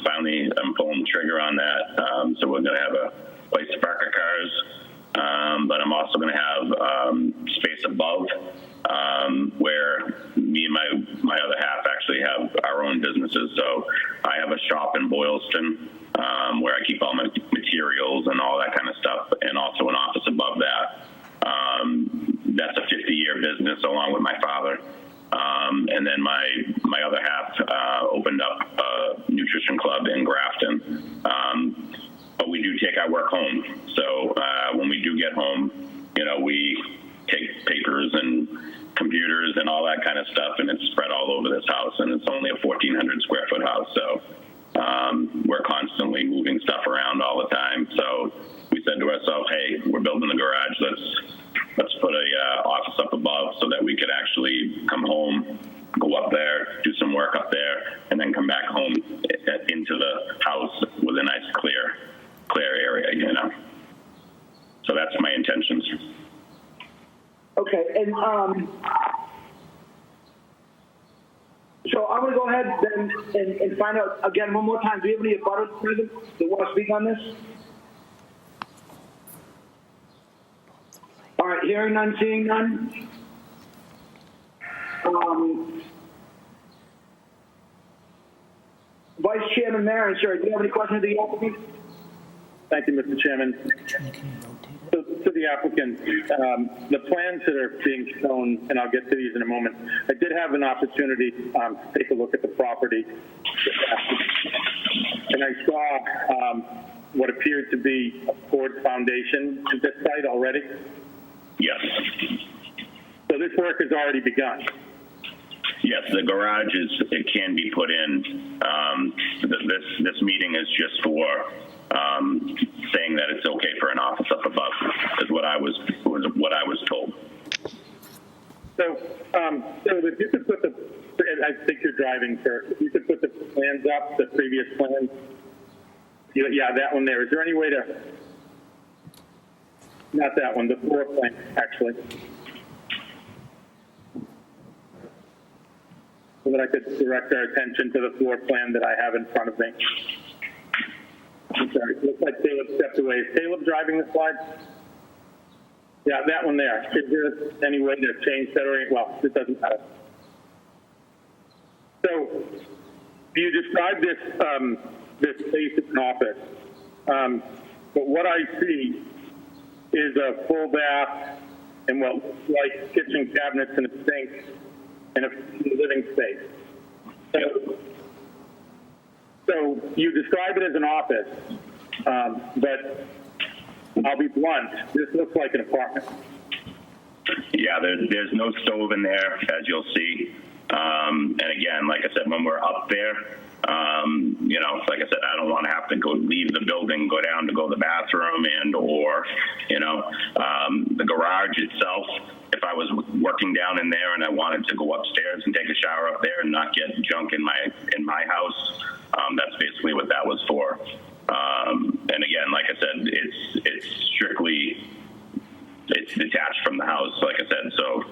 finally, I'm pulling the trigger on that. So we're going to have a place to park our cars, but I'm also going to have space above where me and my other half actually have our own businesses. So I have a shop in Boylston where I keep all my materials and all that kind of stuff, and also an office above that. That's a 50-year business along with my father. And then my other half opened up a nutrition club in Grafton. But we do take our work home. So when we do get home, we take papers and computers and all that kind of stuff, and it's spread all over this house, and it's only a 1,400 square foot house. So we're constantly moving stuff around all the time. So we said to ourselves, hey, we're building a garage. Let's put a office up above so that we could actually come home, go up there, do some work up there, and then come back home into the house with a nice clear area, So that's my intentions. Okay, and so I'm going to go ahead then and find out again one more time. Do you have any abutters present that want to speak on this? All right, hearing none, seeing none. Vice Chairman Maron, sir, do you have any questions of the applicant? Thank you, Mr. Chairman. So, to the applicant, the plans that are being shown, and I'll get to these in a moment, I did have an opportunity to take a look at the property, and I saw what appeared to be a poured foundation at this site already. Yes. So this work has already begun. Yes, the garage it can be put in. This meeting is just for saying that it's okay for an office up above, is what I was told. So if you could put I think you're driving, sir. If you could put the plans up, the previous plans. Yeah, that one there. Is there any way to? Not that one, the floor plan, actually. So that I could direct our attention to the floor plan that I have in front of me. I'm sorry, it looks like Caleb stepped away. Is Caleb driving the slide? Yeah, that one there. Is there any way to change that or, well, it doesn't matter. So, you described this space as an office. But what I see is a full bath and what looks like kitchen cabinets and a sink and a living space. So you describe it as an office, but I'll be blunt, this looks like an apartment. Yeah, there's no stove in there, as you'll see. And again, like I said, when we're up there, like I said, I don't want to have to go leave the building, go down to go to the bathroom or the garage itself. If I was working down in there and I wanted to go upstairs and take a shower up there and not get junk in my house, that's basically what that was for. And again, like I said, it's detached from the house, like I said. So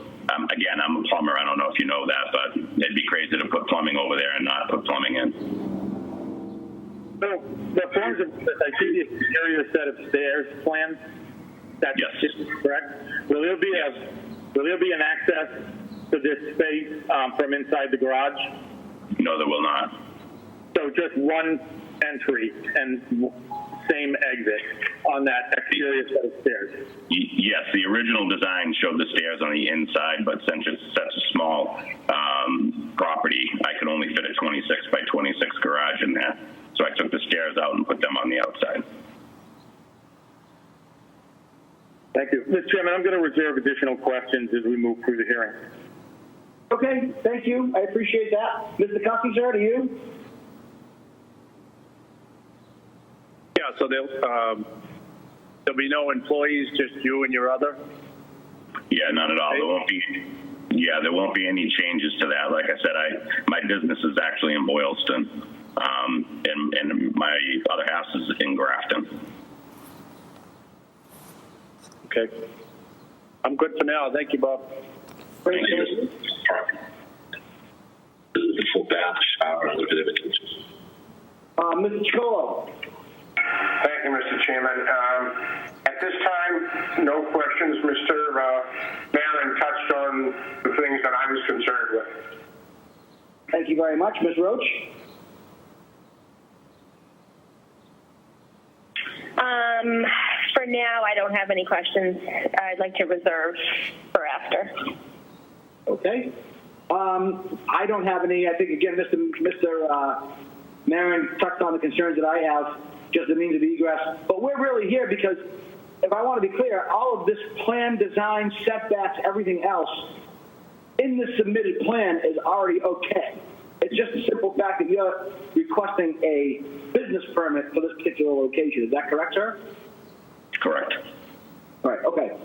again, I'm a plumber. I don't know if you know that, but it'd be crazy to put plumbing over there and not put plumbing in. So the plans of I see the exterior set of stairs plans. That's yes. Correct. Will there be an access to this space from inside the garage? No, there will not. So just one entry and same exit on that exterior set of stairs? Yes, the original design showed the stairs on the inside, but since it's such a small property, I could only fit a 26 by 26 garage in there. So I took the stairs out and put them on the outside. Thank you. Mr. Chairman, I'm going to reserve additional questions as we move through the hearing. Okay, thank you. I appreciate that. Mr. Cuffy, sir, to you? Yeah, so there'll be no employees, just you and your other? Yeah, none at all. yeah, there won't be any changes to that. Like I said, my business is actually in Boylston, and my other house is in Grafton. Okay. I'm good for now. Thank you, Bob. Great. Thank you. The full bath, shower, and look at everything. Mr. Chicolo. Thank you, Mr. Chairman. At this time, no questions. Mr. Marin touched on the things that I was concerned with. Thank you very much. Ms. Roach? For now, I don't have any questions. I'd like to reserve for after. Okay. I don't have any. I think, again, Mr. Marin touched on the concerns that I have, just the means of egress. But we're really here because, if I want to be clear, all of this plan, design, setbacks, everything else in the submitted plan is already okay. It's just a simple fact that you're requesting a business permit for this particular location. Is that correct, sir? Correct. All right, okay.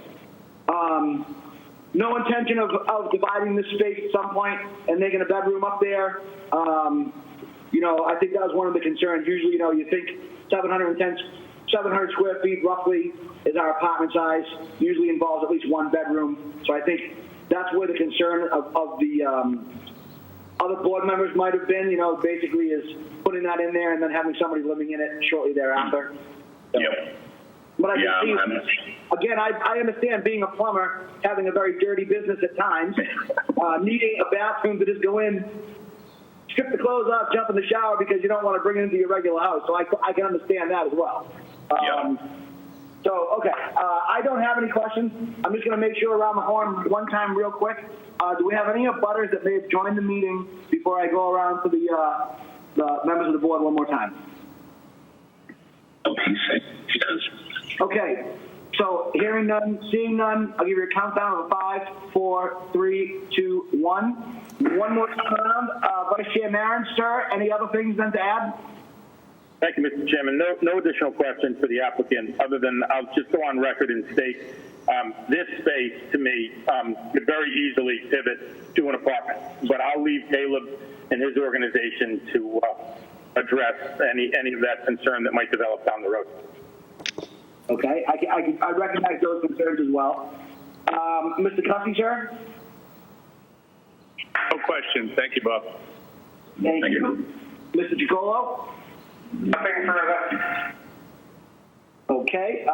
No intention of dividing this space at some point and making a bedroom up there. I think that was one of the concerns. Usually, you think 700 square feet roughly is our apartment size. Usually involves at least one bedroom. So I think that's where the concern of the other board members might have been, basically is putting that in there and then having somebody living in it shortly thereafter. So, Yep. but I can see, again, I understand being a plumber, having a very dirty business at times, needing a bathroom to just go in, strip the clothes off, jump in the shower because you don't want to bring it into your regular house. So I can understand that as well. So, okay, I don't have any questions. I'm just going to make sure around the horn one time real quick. Do we have any abutters that may have joined the meeting before I go around to the members of the board one more time? Oh, he does. Okay, so hearing none, seeing none, I'll give you a countdown of 5, 4, 3, 2, 1. One more time around. Vice Chair Marin, sir, any other things then to add? Thank you, Mr. Chairman. No additional questions for the applicant, other than I'll just go on record and state this space, to me, could very easily pivot to an apartment. But I'll leave Caleb and his organization to address any of that concern that might develop down the road. Okay, I recognize those concerns as well. Mr. Cussy, sir? No question. Thank you, Bob. Thank you. Mr. Chicolo? Nothing further. Okay.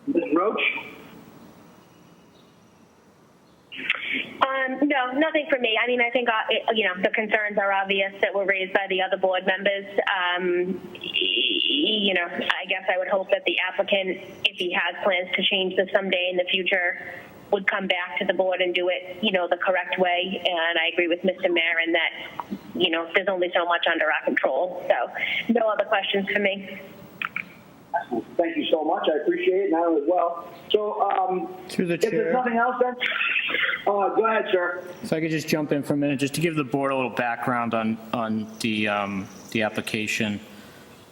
Ms. Roach? No, nothing for me. I mean, I think, the concerns are obvious that were raised by the other board members. I guess I would hope that the applicant, if he has plans to change this someday in the future, would come back to the board and do it, the correct way. And I agree with Mr. Marin that, there's only so much under our control. So no other questions for me. Thank you so much. I appreciate it, and I as well. So, Through the if there's chair. nothing else, then go ahead, sir. If I could just jump in for a minute, just to give the board a little background on the application.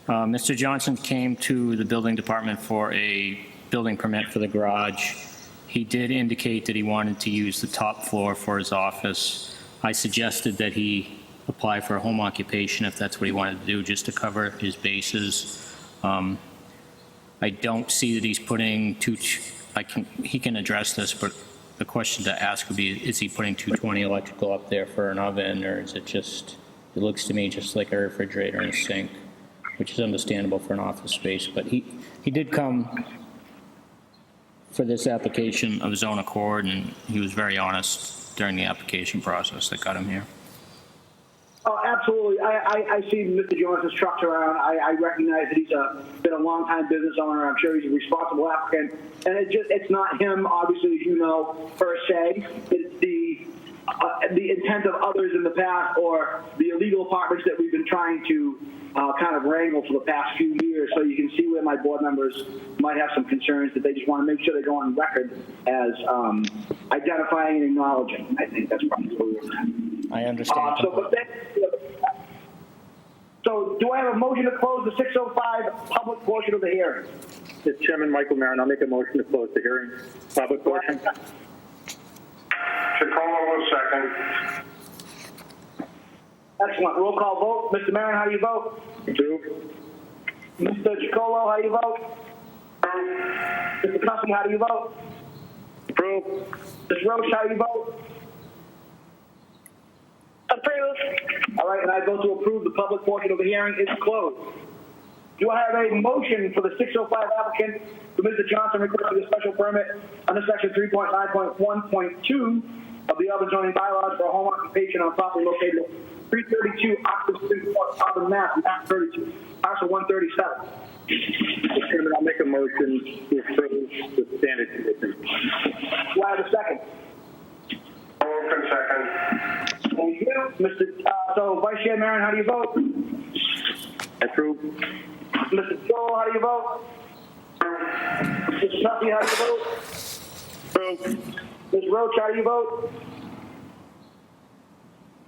Mr. Johnson came to the building department for a building permit for the garage. He did indicate that he wanted to use the top floor for his office. I suggested that he apply for a home occupation if that's what he wanted to do, just to cover his bases. I don't see that he's putting he can address this, but the question to ask would be, is he putting 220 electrical up there for an oven, or is it just, it looks to me just like a refrigerator and a sink, which is understandable for an office space. But he did come for this application of his own accord, and he was very honest during the application process that got him here. Oh, absolutely. I see Mr. Johnson's trucks around. I recognize that he's been a long-time business owner. I'm sure he's a responsible applicant. And it's not him, obviously, as you know, per se. It's the intent of others in the past, or the illegal apartments that we've been trying to kind of wrangle for the past few years. So you can see where my board members might have some concerns that they just want to make sure they go on record as identifying and acknowledging. I think that's probably where we're at. I understand. So do I have a motion to close the 6:05 public portion of the hearing? Mr. Chairman, Michael Marin, I'll make a motion to close the hearing, public portion. Chacolo will second. Excellent. Roll call vote. Mr. Maron, how do you vote? Approve. Mr. Chacolo, how do you vote? Mr. Cussy, how do you vote? Approve. Ms. Roche, how do you vote? Approve. All right, and I vote to approve. The public portion of the hearing is closed. Do I have a motion for the 605 applicant for Mr. Johnson requesting a special permit under section 3.9.1.2 of the Auburn zoning bylaws for a home occupation on property located at 332 Oxford Street, Auburn, Mass, map 32, parcel 137. Mr. Chairman, I'll make a motion to approve the standard conditions. Do I have a second? Wilson, second. Thank you. So Vice Chair Maron, how do you vote? Approve. Mr. Joel, how do you vote? Mr. Tuffy, how do you vote? Approve. Ms. Roach, how do you vote?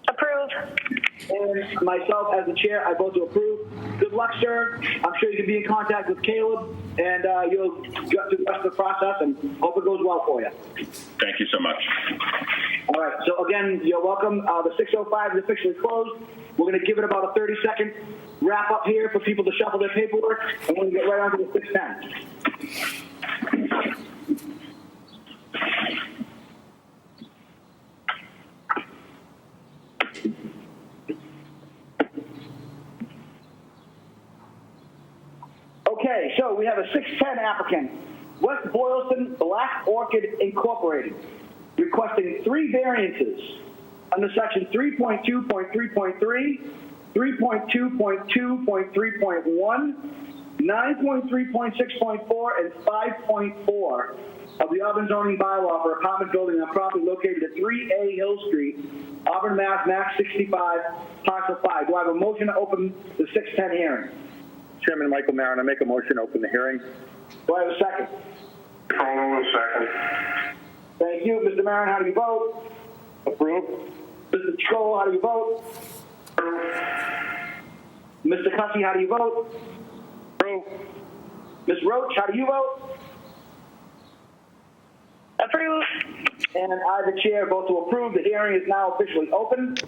Approve. And myself, as the chair, I vote to approve. Good luck, sir. I'm sure you can be in contact with Caleb, and you'll get through the rest of the process, and hope it goes well for you. Thank you so much. All right, so again, you're welcome. The 605 is officially closed. We're going to give it about a 30-second wrap up here for people to shuffle their paperwork, and we're going to get right on to the 610. Okay, so we have a 610 applicant, West Boylston Black Orchid Incorporated, requesting 3 variances under section 3.2.3.3, 3.2.2.3.1, 9.3.6.4, and 5.4 of the Auburn zoning bylaw for apartment building on property located at 3A Hill Street, Auburn, Mass, map 65, parcel 5. Do I have a motion to open the 610 hearing? Chairman Michael Maron, I make a motion to open the hearing. Do I have a second? Chacolo will second. Thank you. Mr. Maron, how do you vote? Approve. Mr. Chacolo, how do you vote? Mr. Cussy, how do you vote? Approve. Ms. Roach, how do you vote? Approve. And I, the chair, vote to approve. The hearing is now officially open.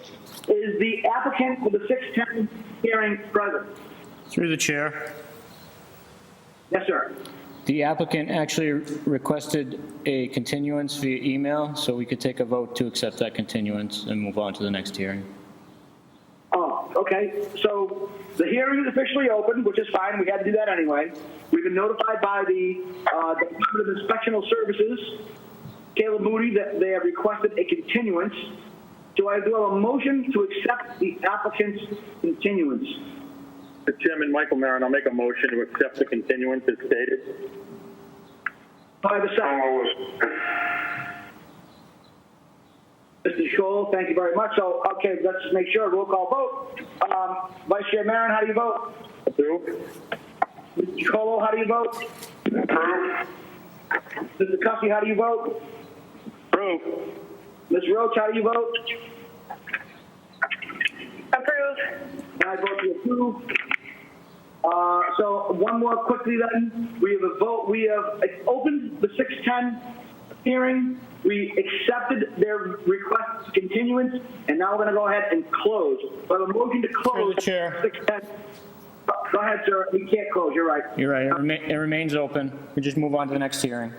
Is the applicant for the 610 hearing present? Through the chair. Yes, sir. The applicant actually requested a continuance via email, so we could take a vote to accept that continuance and move on to the next hearing. Oh, okay. So the hearing is officially open, which is fine. We had to do that anyway. We've been notified by the Department of Inspectional Services, Caleb Moody, that they have requested a continuance. Do I do a motion to accept the applicant's continuance? Mr. Chairman Michael Maron, I'll make a motion to accept the continuance as stated. Do I have a second? Mr. Scholl, thank you very much. So, okay, let's just make sure. Roll call vote. Vice Chair Maron, how do you vote? Approve. Mr. Chacolo, how do you vote? Approve. Mr. Cussy, how do you vote? Approve. Ms. Roach, how do you vote? Approve. I vote to approve. So one more quickly then. We have a vote. We have opened the 610 hearing. We accepted their request for continuance, and now we're going to go ahead and close. But a motion to close. Through the chair. 610. Go ahead, sir. We can't close. You're right. You're right. It remains open. We just move on to the next hearing.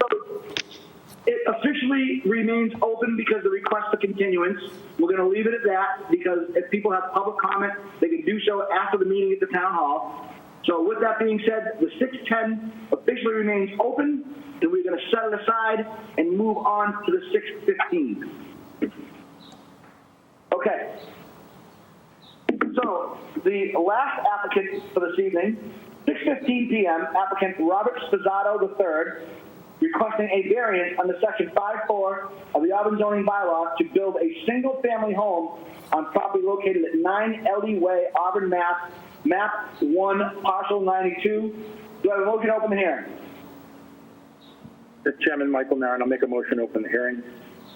It officially remains open because the request for continuance. We're going to leave it at that because if people have public comment, they can do so after the meeting at the town hall. So with that being said, the 610 officially remains open, and we're going to set it aside and move on to the 615. Okay. So the last applicant for this evening, 6:15 p.m., applicant Robert Spizzato III, requesting a variance under section 5.4 of the Auburn zoning bylaw to build a single-family home on property located at 9 Ellie Way, Auburn, Mass, map 1, parcel 92. Do I have a motion to open the hearing? Mr. Chairman Michael Maron, I'll make a motion to open the hearing.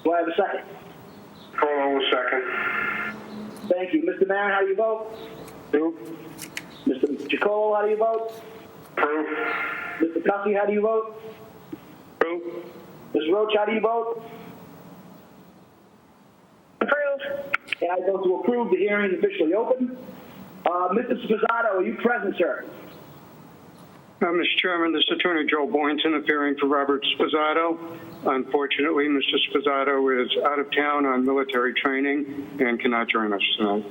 Do I have a second? Chacolo will second. Thank you. Mr. Maron, how do you vote? Approve. Mr. Chacolo, how do you vote? Approve. Mr. Cussy, how do you vote? Approve. Ms. Roach, how do you vote? And I vote to approve. The hearing is officially open. Mr. Sposato, are you present, sir? Mr. Chairman, this is Attorney Joe Boynton appearing for Robert Sposato. Unfortunately, Mr. Sposato is out of town on military training and cannot join us tonight.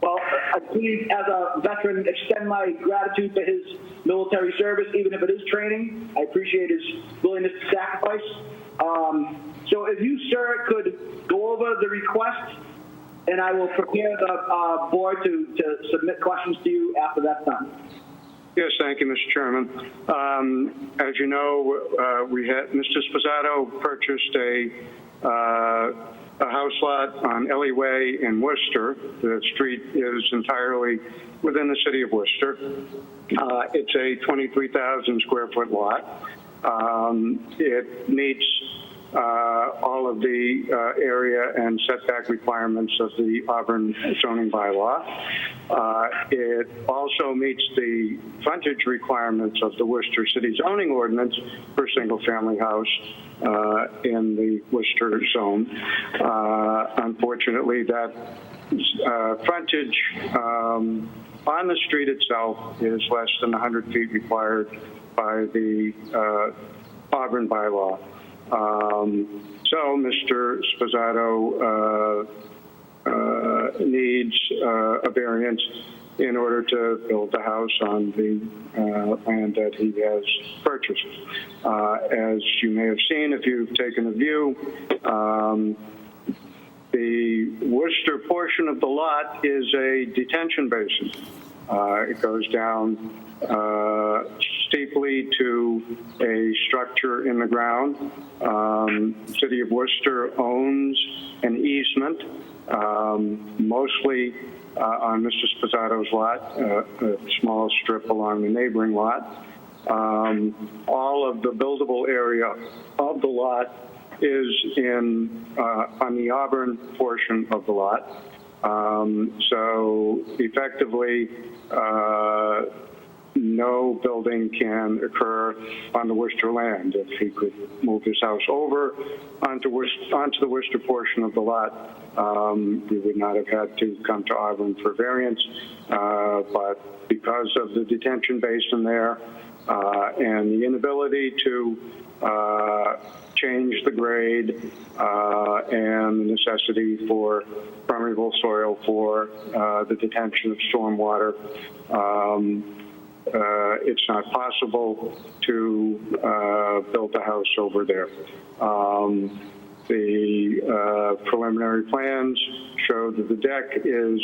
Well, I please, as a veteran, extend my gratitude to his military service, even if it is training. I appreciate his willingness to sacrifice. So if you, sir, could go over the request, and I will prepare the board to submit questions to you after that's done. Yes, thank you, Mr. Chairman. As you know, Mr. Sposato purchased a house lot on Ellie Way in Worcester. The street is entirely within the city of Worcester. It's a 23,000 square foot lot. It meets all of the area and setback requirements of the Auburn zoning bylaw. It also meets the frontage requirements of the Worcester City zoning ordinance for a single-family house in the Worcester zone. Unfortunately, that frontage on the street itself is less than 100 feet required by the Auburn bylaw. So Mr. Sposato needs a variance in order to build the house on the land that he has purchased. As you may have seen if you've taken a view, the Worcester portion of the lot is a detention basin. It goes down steeply to a structure in the ground. The City of Worcester owns an easement, mostly on Mr. Sposato's lot, a small strip along the neighboring lot. All of the buildable area of the lot is on the Auburn portion of the lot. So effectively, no building can occur on the Worcester land. If he could move his house over onto the Worcester portion of the lot, we would not have had to come to Auburn for variance. But because of the detention basin there and the inability to change the grade and the necessity for permeable soil for the detention of stormwater, it's not possible to build a house over there. The preliminary plans show that the deck is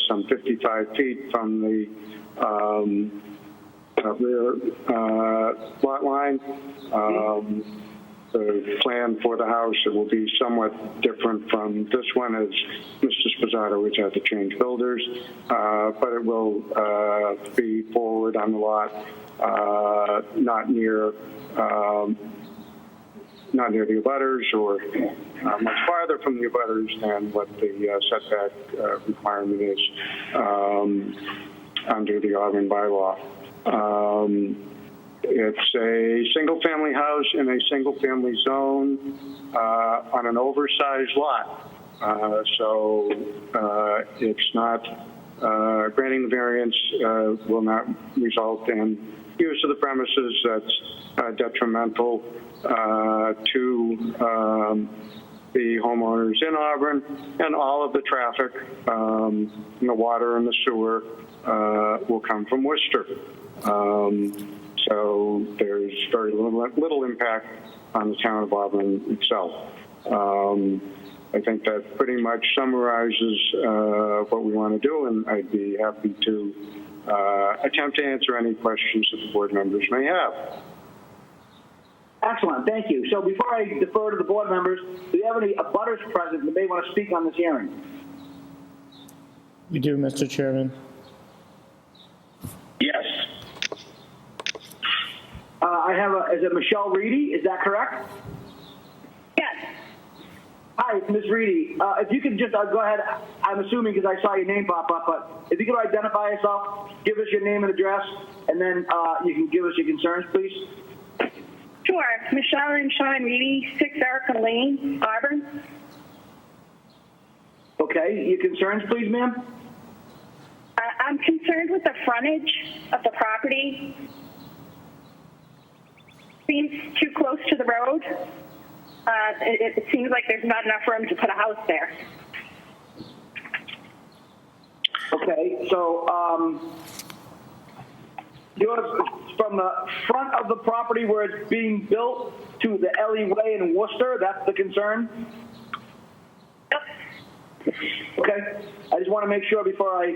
some 55 feet from the rear lot line. The plan for the house, it will be somewhat different from this one, as Mr. Sposato has had to change builders, but it will be forward on the lot, not near the abutters or much farther from the abutters than what the setback requirement is under the Auburn bylaw. It's a single-family house in a single-family zone on an oversized lot. So it's not, granting the variance will not result in use of the premises that's detrimental to the homeowners in Auburn, and all of the traffic, the water and the sewer will come from Worcester. So there's very little impact on the town of Auburn itself. I think that pretty much summarizes what we want to do, and I'd be happy to attempt to answer any questions that the board members may have. Excellent, thank you. So before I defer to the board members, do you have any abutters present that may want to speak on this hearing? We do, Mr. Chairman. Yes. I have is it Michelle Reedy? Is that correct? Yes. Hi, Ms. Reedy. If you could just go ahead, I'm assuming because I saw your name pop up, but if you could identify yourself, give us your name and address, and then you can give us your concerns, please. Sure. Michelle and Sean Reedy, 6 Erica Lane, Auburn. Okay, your concerns, please, ma'am? I'm concerned with the frontage of the property. Seems too close to the road. It seems like there's not enough room to put a house there. Okay, so yours from the front of the property where it's being built to the alleyway in Worcester, that's the concern? Yep. Okay, I just want to make sure before I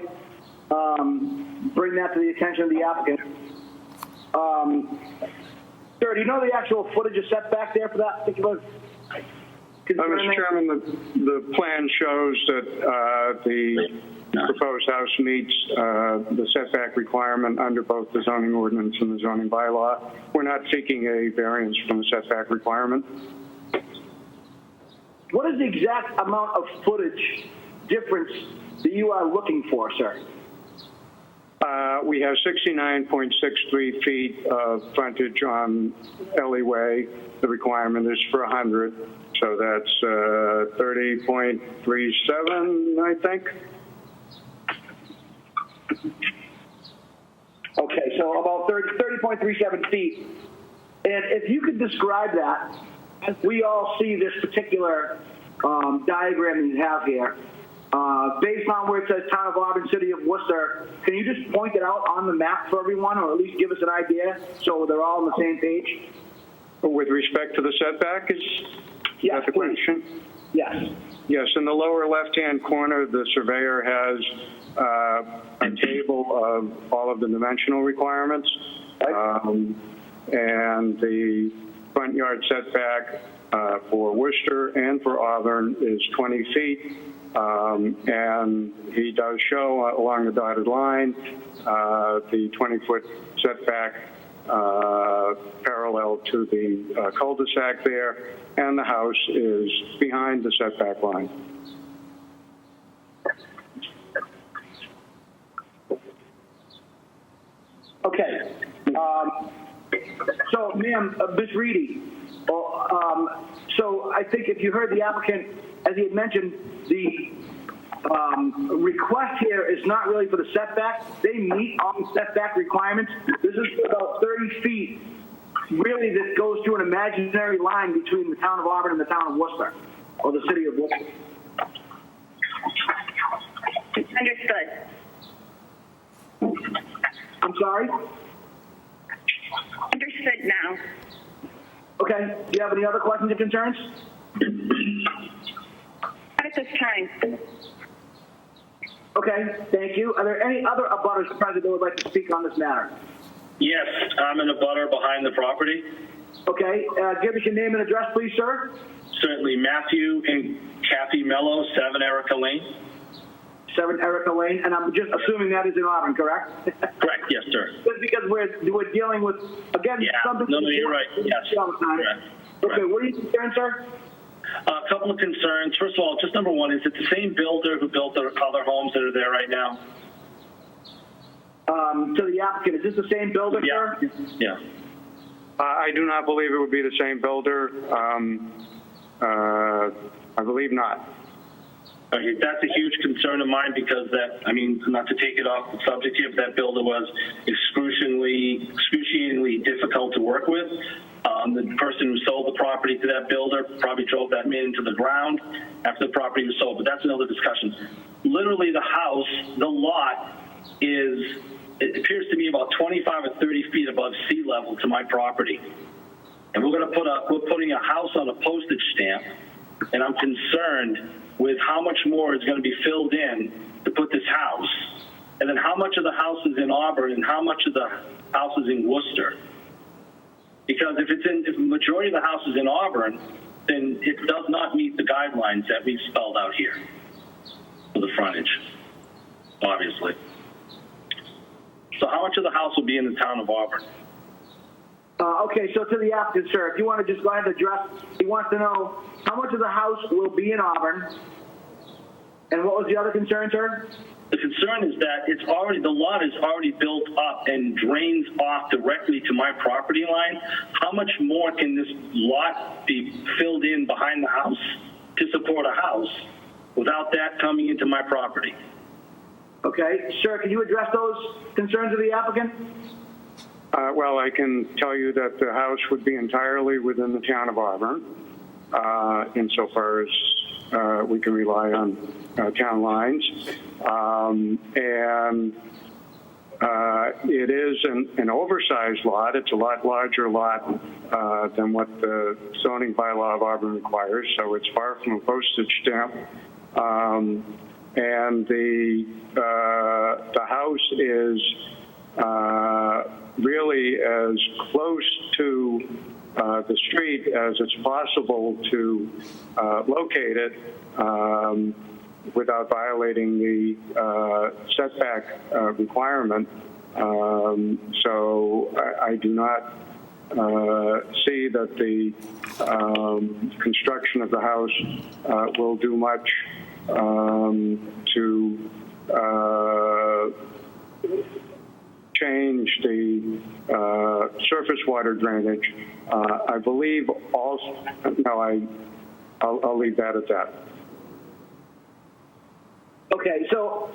bring that to the attention of the applicant. Sir, do you know the actual footage of setback there for that particular concern? Mr. Chairman, the plan shows that the proposed house meets the setback requirement under both the zoning ordinance and the zoning bylaw. We're not seeking a variance from the setback requirement. What is the exact amount of footage difference that you are looking for, sir? We have 69.63 feet of frontage on alleyway. The requirement is for 100, so that's 30.37, I think. Okay, so about 30.37 feet. And if you could describe that, as we all see this particular diagram that you have here, based on where it says Town of Auburn, City of Worcester, can you just point it out on the map for everyone, or at least give us an idea so they're all on the same page? With respect to the setback, is that the question? Yes. Yes, in the lower left-hand corner, the surveyor has a table of all of the dimensional requirements, and the front yard setback for Worcester and for Auburn is 20 feet. And he does show along the dotted line the 20-foot setback parallel to the cul-de-sac there, and the house is behind the setback line. Okay. So, ma'am, Ms. Reedy, so I think if you heard the applicant, as he had mentioned, the request here is not really for the setback. They meet all the setback requirements. This is about 30 feet, really, that goes to an imaginary line between the Town of Auburn and the Town of Worcester, or the City of Worcester. Understood. I'm sorry? Understood now. Okay. Do you have any other questions or concerns? At this time. Okay, thank you. Are there any other abutters present that would like to speak on this matter? Yes, I'm in a butter behind the property. Okay, give us your name and address, please, sir. Certainly, Matthew and Kathy Mello, 7 Erica Lane. 7 Erica Lane, and I'm just assuming that is in Auburn, correct? Correct, yes, sir. Just because we're dealing with, again, something... No, you're right, yes. Correct. Okay, what are you concerned, sir? A couple of concerns. First of all, just number one, is it the same builder who built the other homes that are there right now? To the applicant, is this the same builder, sir? Yeah. I do not believe it would be the same builder. I believe not. Okay, that's a huge concern of mine because not to take it off the subject here, but that builder was excruciatingly difficult to work with. The person who sold the property to that builder probably drove that man into the ground after the property was sold, but that's another discussion. Literally, the house, the lot, it appears to me about 25 or 30 feet above sea level to my property. And we're putting a house on a postage stamp, and I'm concerned with how much more is going to be filled in to put this house, and then how much of the house is in Auburn and how much of the house is in Worcester. Because if the majority of the house is in Auburn, then it does not meet the guidelines that we've spelled out here for the frontage, obviously. So how much of the house will be in the Town of Auburn? Okay, so to the applicant, sir, if you want to just go ahead and address, he wants to know how much of the house will be in Auburn, and what was the other concern, sir? The concern is that the lot is already built up and drains off directly to my property line. How much more can this lot be filled in behind the house to support a house without that coming into my property. Okay, sir, can you address those concerns of the applicant? Well, I can tell you that the house would be entirely within the town of Auburn, insofar as we can rely on town lines. And it is an oversized lot. It's a lot larger lot than what the zoning bylaw of Auburn requires, so it's far from a postage stamp. And the house is really as close to the street as it's possible to locate it without violating the setback requirement. So I do not see that the construction of the house will do much to change the surface water drainage. I believe also, no, I'll leave that at that. Okay, so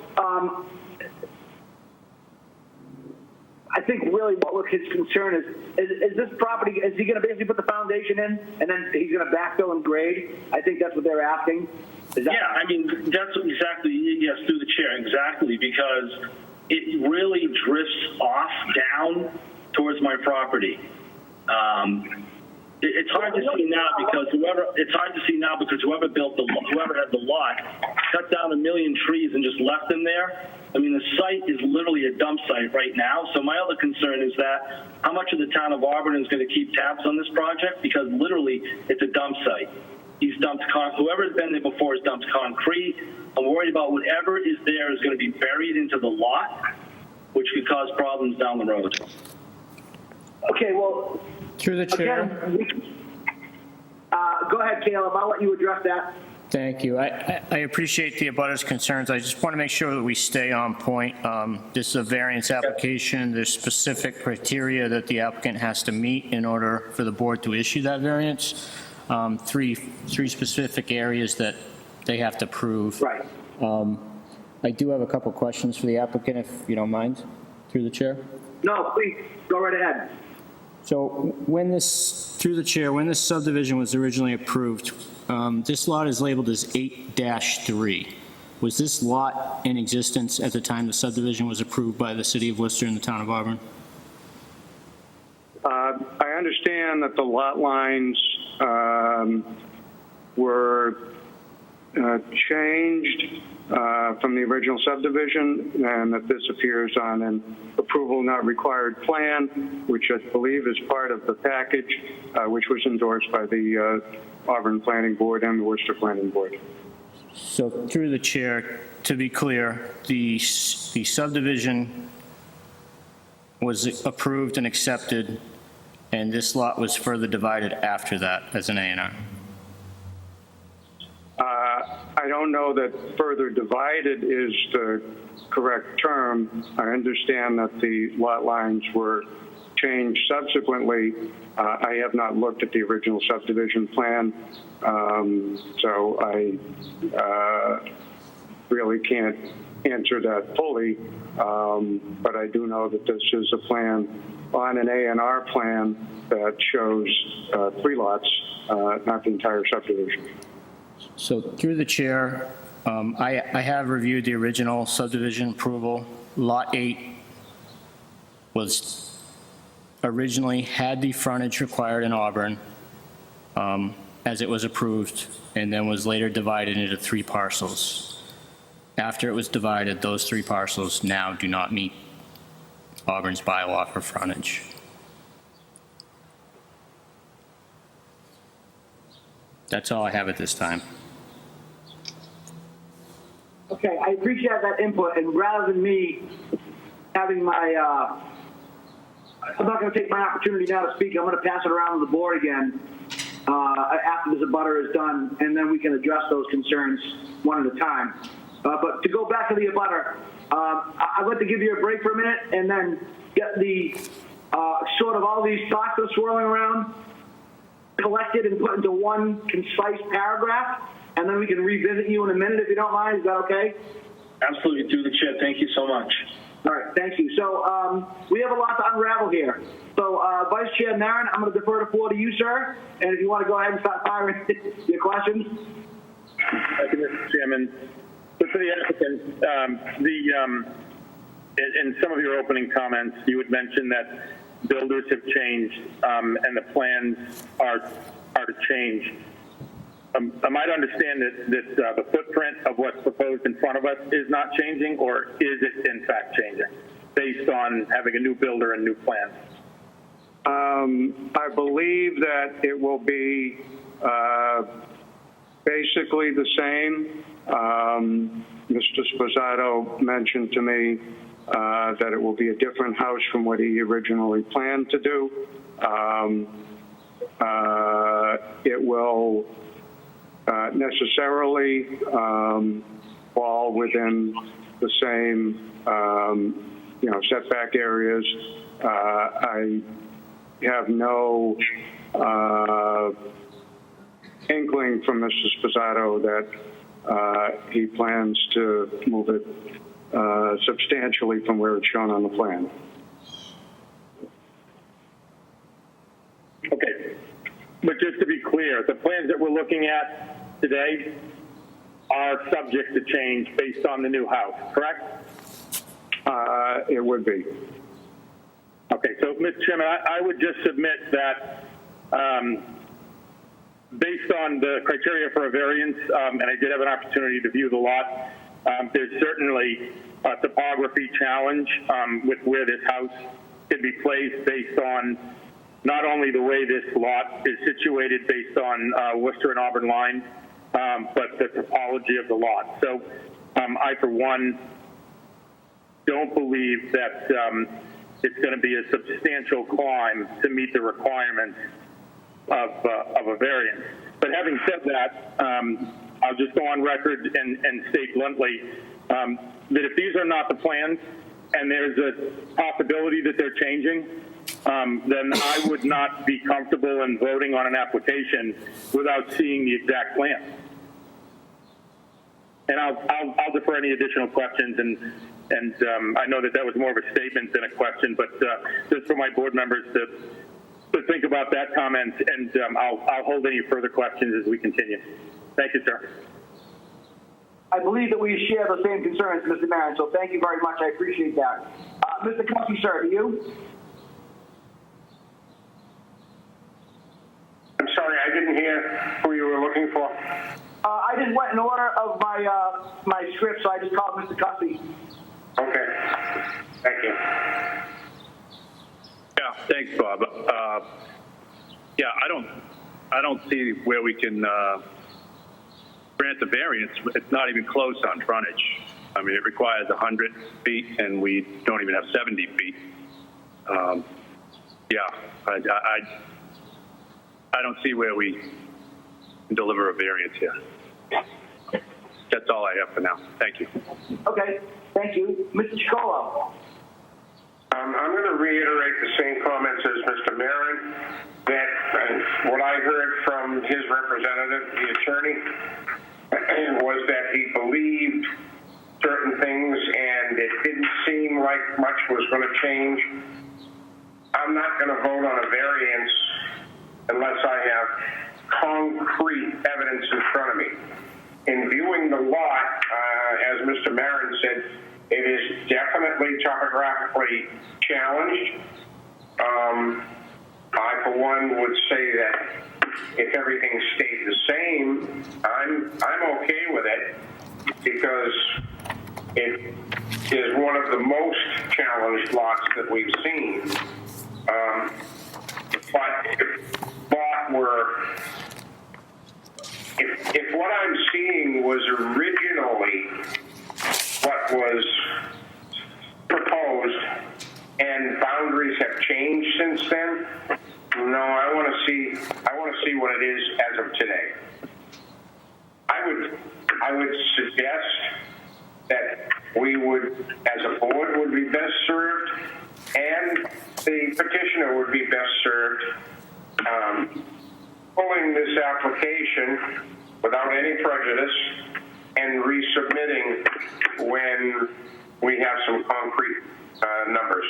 I think really what his concern is this property, is he going to basically put the foundation in and then he's going to backfill and grade? I think that's what they're asking. Is that I mean, that's exactly, yes, through the chair, exactly, because it really drifts off down towards my property. It's hard to see now because whoever built whoever had the lot cut down 1 million trees and just left them there. I mean, the site is literally a dump site right now. So my other concern is that how much of the town of Auburn is going to keep tabs on this project, because literally it's a dump site. He's dumped whoever's been there before has dumped concrete. I'm worried about whatever is there is going to be buried into the lot, which could cause problems down the road. Okay, well, through the chair. Go ahead, Caleb. I'll let you address that. Thank you. I appreciate the abutters' concerns. I just want to make sure that we stay on point. This is a variance application. There's specific criteria that the applicant has to meet in order for the board to issue that variance. Three specific areas that they have to prove. Right. I do have a couple questions for the applicant, if you don't mind, through the chair. No, please, go right ahead. So through the chair, when this subdivision was originally approved, this lot is labeled as 8-3. Was this lot in existence at the time the subdivision was approved by the city of Worcester and the town of Auburn? I understand that the lot lines were changed from the original subdivision, and that this appears on an approval not required plan, which I believe is part of the package, which was endorsed by the Auburn Planning Board and the Worcester Planning Board. So through the chair, to be clear, the subdivision was approved and accepted, and this lot was further divided after that as an A&R. I don't know that further divided is the correct term. I understand that the lot lines were changed subsequently. I have not looked at the original subdivision plan, so I really can't answer that fully, but I do know that this is a plan on an A&R plan that shows 3 lots, not the entire subdivision. So through the chair, I have reviewed the original subdivision approval. Lot 8 was originally had the frontage required in Auburn as it was approved, and then was later divided into 3 parcels. After it was divided, those 3 parcels now do not meet Auburn's bylaw for frontage. That's all I have at this time. Okay, I appreciate that input, and rather than me having my, I'm not going to take my opportunity now to speak. I'm going to pass it around to the board again after this abutter is done, and then we can address those concerns one at a time. But to go back to the abutter, I'd like to give you a break for a minute and then get the sort of all these thoughts that are swirling around, collect collected and put into one concise paragraph, and then we can revisit you in a minute if you don't mind. Is that okay? Absolutely, through the chair. Thank you so much. All right, thank you. So we have a lot to unravel here. So Vice Chair Marin, I'm going to defer the floor to you, sir. And if you want to go ahead and start firing your questions. Thank you, Mr. Chairman. So for the applicant, in some of your opening comments, you had mentioned that builders have changed and the plans are to change. Am I to understand that the footprint of what's proposed in front of us is not changing, or is it in fact changing based on having a new builder and new plans? I believe that it will be basically the same. Mr. Sposato mentioned to me that it will be a different house from what he originally planned to do. It will necessarily fall within the same, setback areas. I have no inkling from Mr. Sposato that he plans to move it substantially from where it's shown on the plan. Okay, but just to be clear, the plans that we're looking at today are subject to change based on the new house, correct? It would be. Okay, so Mr. Chairman, I would just submit that based on the criteria for a variance, and I did have an opportunity to view the lot, there's certainly a topography challenge with where this house can be placed based on not only the way this lot is situated based on Worcester and Auburn line, but the topology of the lot. So I, for one, don't believe that it's going to be a substantial climb to meet the requirements of a variance. But having said that, I'll just go on record and state bluntly that if these are not the plans and there's a possibility that they're changing, then I would not be comfortable in voting on an application without seeing the exact plan. And I'll defer any additional questions, and I know that was more of a statement than a question, but just for my board members to think about that comment, and I'll hold any further questions as we continue. Thank you, sir. I believe that we share the same concerns, Mr. Marin, so thank you very much. I appreciate that. Mr. Cussy, sir, do you? I'm sorry, I didn't hear who you were looking for. I just went in order of my script, so I just called Mr. Cussy. Okay. Thank you. Yeah, thanks, Bob. Yeah, I don't see where we can grant the variance. It's not even close on frontage. I mean, it requires 100 feet, and we don't even have 70 feet. Yeah, I don't see where we can deliver a variance here. That's all I have for now. Thank you. Okay, thank you. Mr. Chicolo. I'm going to reiterate the same comments as Mr. Marin, that what I heard from his representative, the attorney, was that he believed certain things and it didn't seem like much was going to change. I'm not going to vote on a variance unless I have concrete evidence in front of me. In viewing the lot, as Mr. Marin said, it is definitely topographically challenged. I, for one, would say that if everything stayed the same, I'm okay with it because it is one of the most challenged lots that we've seen. But if what I'm seeing was originally what was proposed and boundaries have changed since then, no, I want to see what it is as of today. I would suggest that we would, as a board, would be best served, and the petitioner would be best served pulling this application without any prejudice and resubmitting when we have some concrete numbers.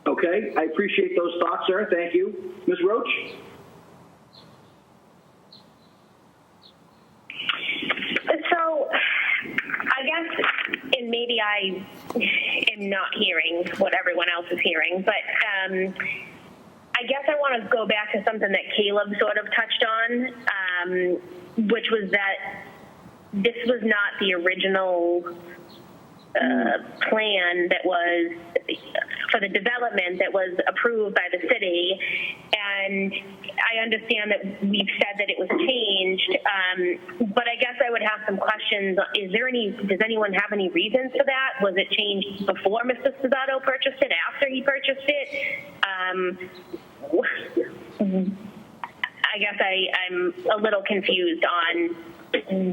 Okay, I appreciate those thoughts, sir. Thank you. Ms. Roach? So, I guess, and maybe I am not hearing what everyone else is hearing, but I guess I want to go back to something that Caleb sort of touched on, which was that this was not the original plan that was for the development that was approved by the city, and I understand that we've said that it was changed, but I guess I would have some questions. Does anyone have any reasons for that? Was it changed before Mr. Sposato purchased it, after he purchased it? I guess I'm a little confused on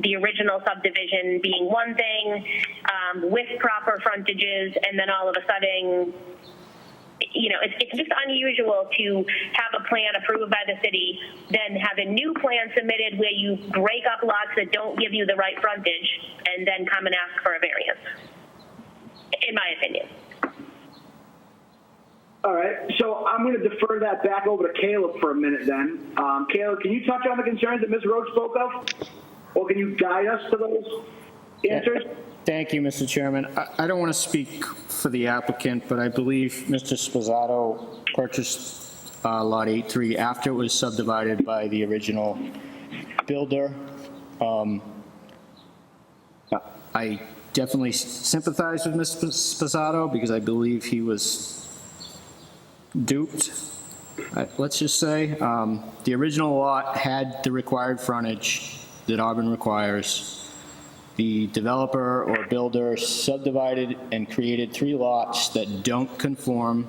the original subdivision being one thing with proper frontages, and then all of a sudden, it's just unusual to have a plan approved by the city, then have a new plan submitted where you break up lots that don't give you the right frontage, and then come and ask for a variance, in my opinion. All right, so I'm going to defer that back over to Caleb for a minute then. Caleb, can you touch on the concerns that Ms. Roach spoke of? Or can you guide us to those answers? Thank you, Mr. Chairman. I don't want to speak for the applicant, but I believe Mr. Sposato purchased Lot 8-3 after it was subdivided by the original builder. I definitely sympathize with Mr. Sposato because I believe he was duped, let's just say. The original lot had the required frontage that Auburn requires. The developer or builder subdivided and created 3 lots that don't conform,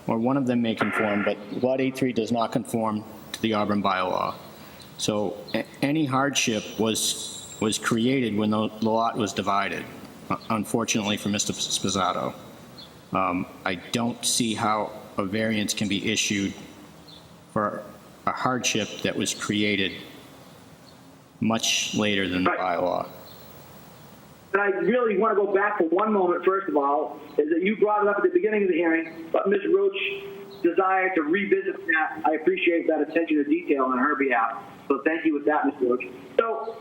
or one of them may conform, but Lot 8-3 does not conform to the Auburn bylaw. So any hardship was created when the lot was divided, unfortunately for Mr. Sposato. I don't see how a variance can be issued for a hardship that was created much later than the bylaw. And I really want to go back for one moment, first of all, is that you brought it up at the beginning of the hearing, but Ms. Roach desired to revisit that. I appreciate that attention to detail on her behalf. So thank you with that, Ms. Roach. So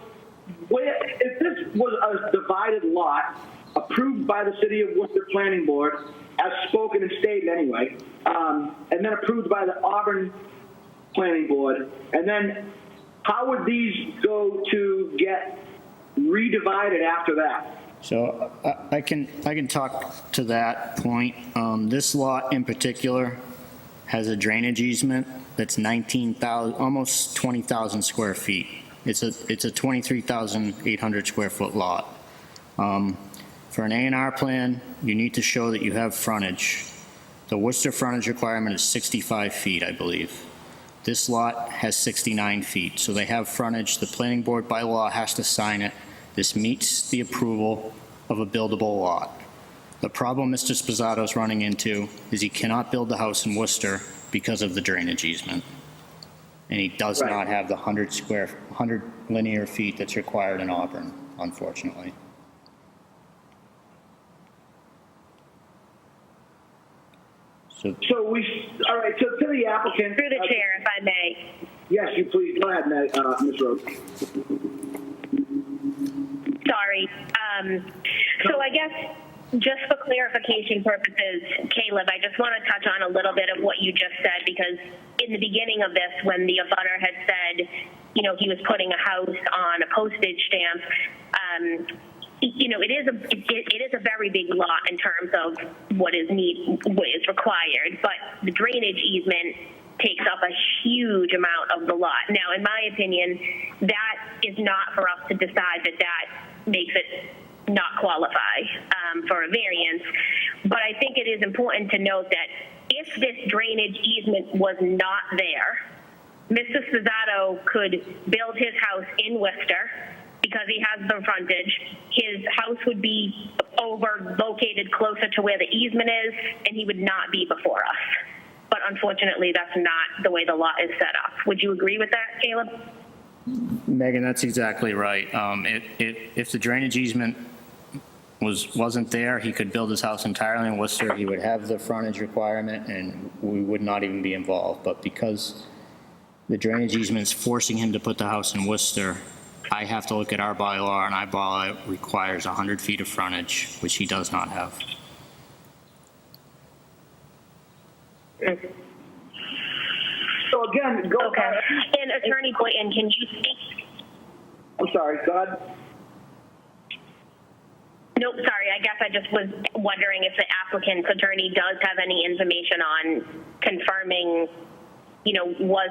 if this was a divided lot approved by the City of Worcester Planning Board, as spoken and stated anyway, and then approved by the Auburn Planning Board, and then how would these go to get redivided after that? So I can talk to that point. This lot in particular has a drainage easement that's 19,000, almost 20,000 square feet. It's a 23,800 square foot lot. For an A&R plan, you need to show that you have frontage. The Worcester frontage requirement is 65 feet, I believe. This lot has 69 feet, so they have frontage. The planning board by law has to sign it. This meets the approval of a buildable lot. The problem Mr. Sposato's running into is he cannot build the house in Worcester because of the drainage easement. And he does not have the 100 linear feet that's required in Auburn, unfortunately. All right, so to the applicant. Through the chair, if I may. Yes, you please. Go ahead, Ms. Roach. Sorry. So I guess just for clarification purposes, Caleb, I just want to touch on a little bit of what you just said, because in the beginning of this, when the abutter had said, he was putting a house on a postage stamp, it is a very big lot in terms of what is required, but the drainage easement takes up a huge amount of the lot. Now, in my opinion, that is not for us to decide that makes it not qualify for a variance. But I think it is important to note that if this drainage easement was not there, Mr. Sposato could build his house in Worcester because he has the frontage. His house would be located closer to where the easement is, and he would not be before us. But but unfortunately, that's not the way the lot is set up. Would you agree with that, Caleb? Megan, that's exactly right. If the drainage easement wasn't there, he could build his house entirely in Worcester. He would have the frontage requirement, and we would not even be involved. But because the drainage easement is forcing him to put the house in Worcester, I have to look at our bylaw, and our bylaw requires 100 feet of frontage, which he does not have. So again, go okay. And Attorney Boynton, can you speak? I'm sorry, go ahead. Nope, sorry. I guess I just was wondering if the applicant's attorney does have any information on confirming, was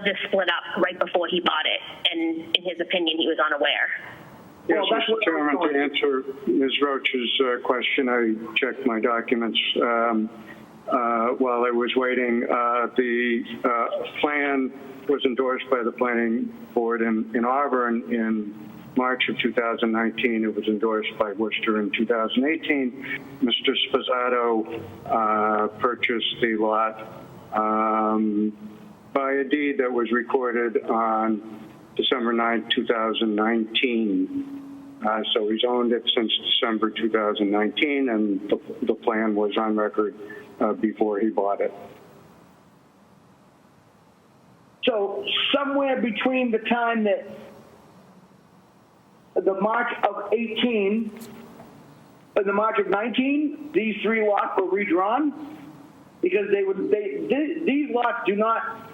this split up right before he bought it? And in his opinion, he was unaware. Yes, Mr. Chairman, to answer Ms. Roach's question, I checked my documents while I was waiting. The plan was endorsed by the planning board in Auburn in March of 2019. It was endorsed by Worcester in 2018. Mr. Sposato purchased the lot by a deed that was recorded on December 9, 2019. So he's owned it since December 2019, and the plan was on record before he bought it. So somewhere between the time that the March of 18 and the March of 19, these three lots were redrawn because these lots do not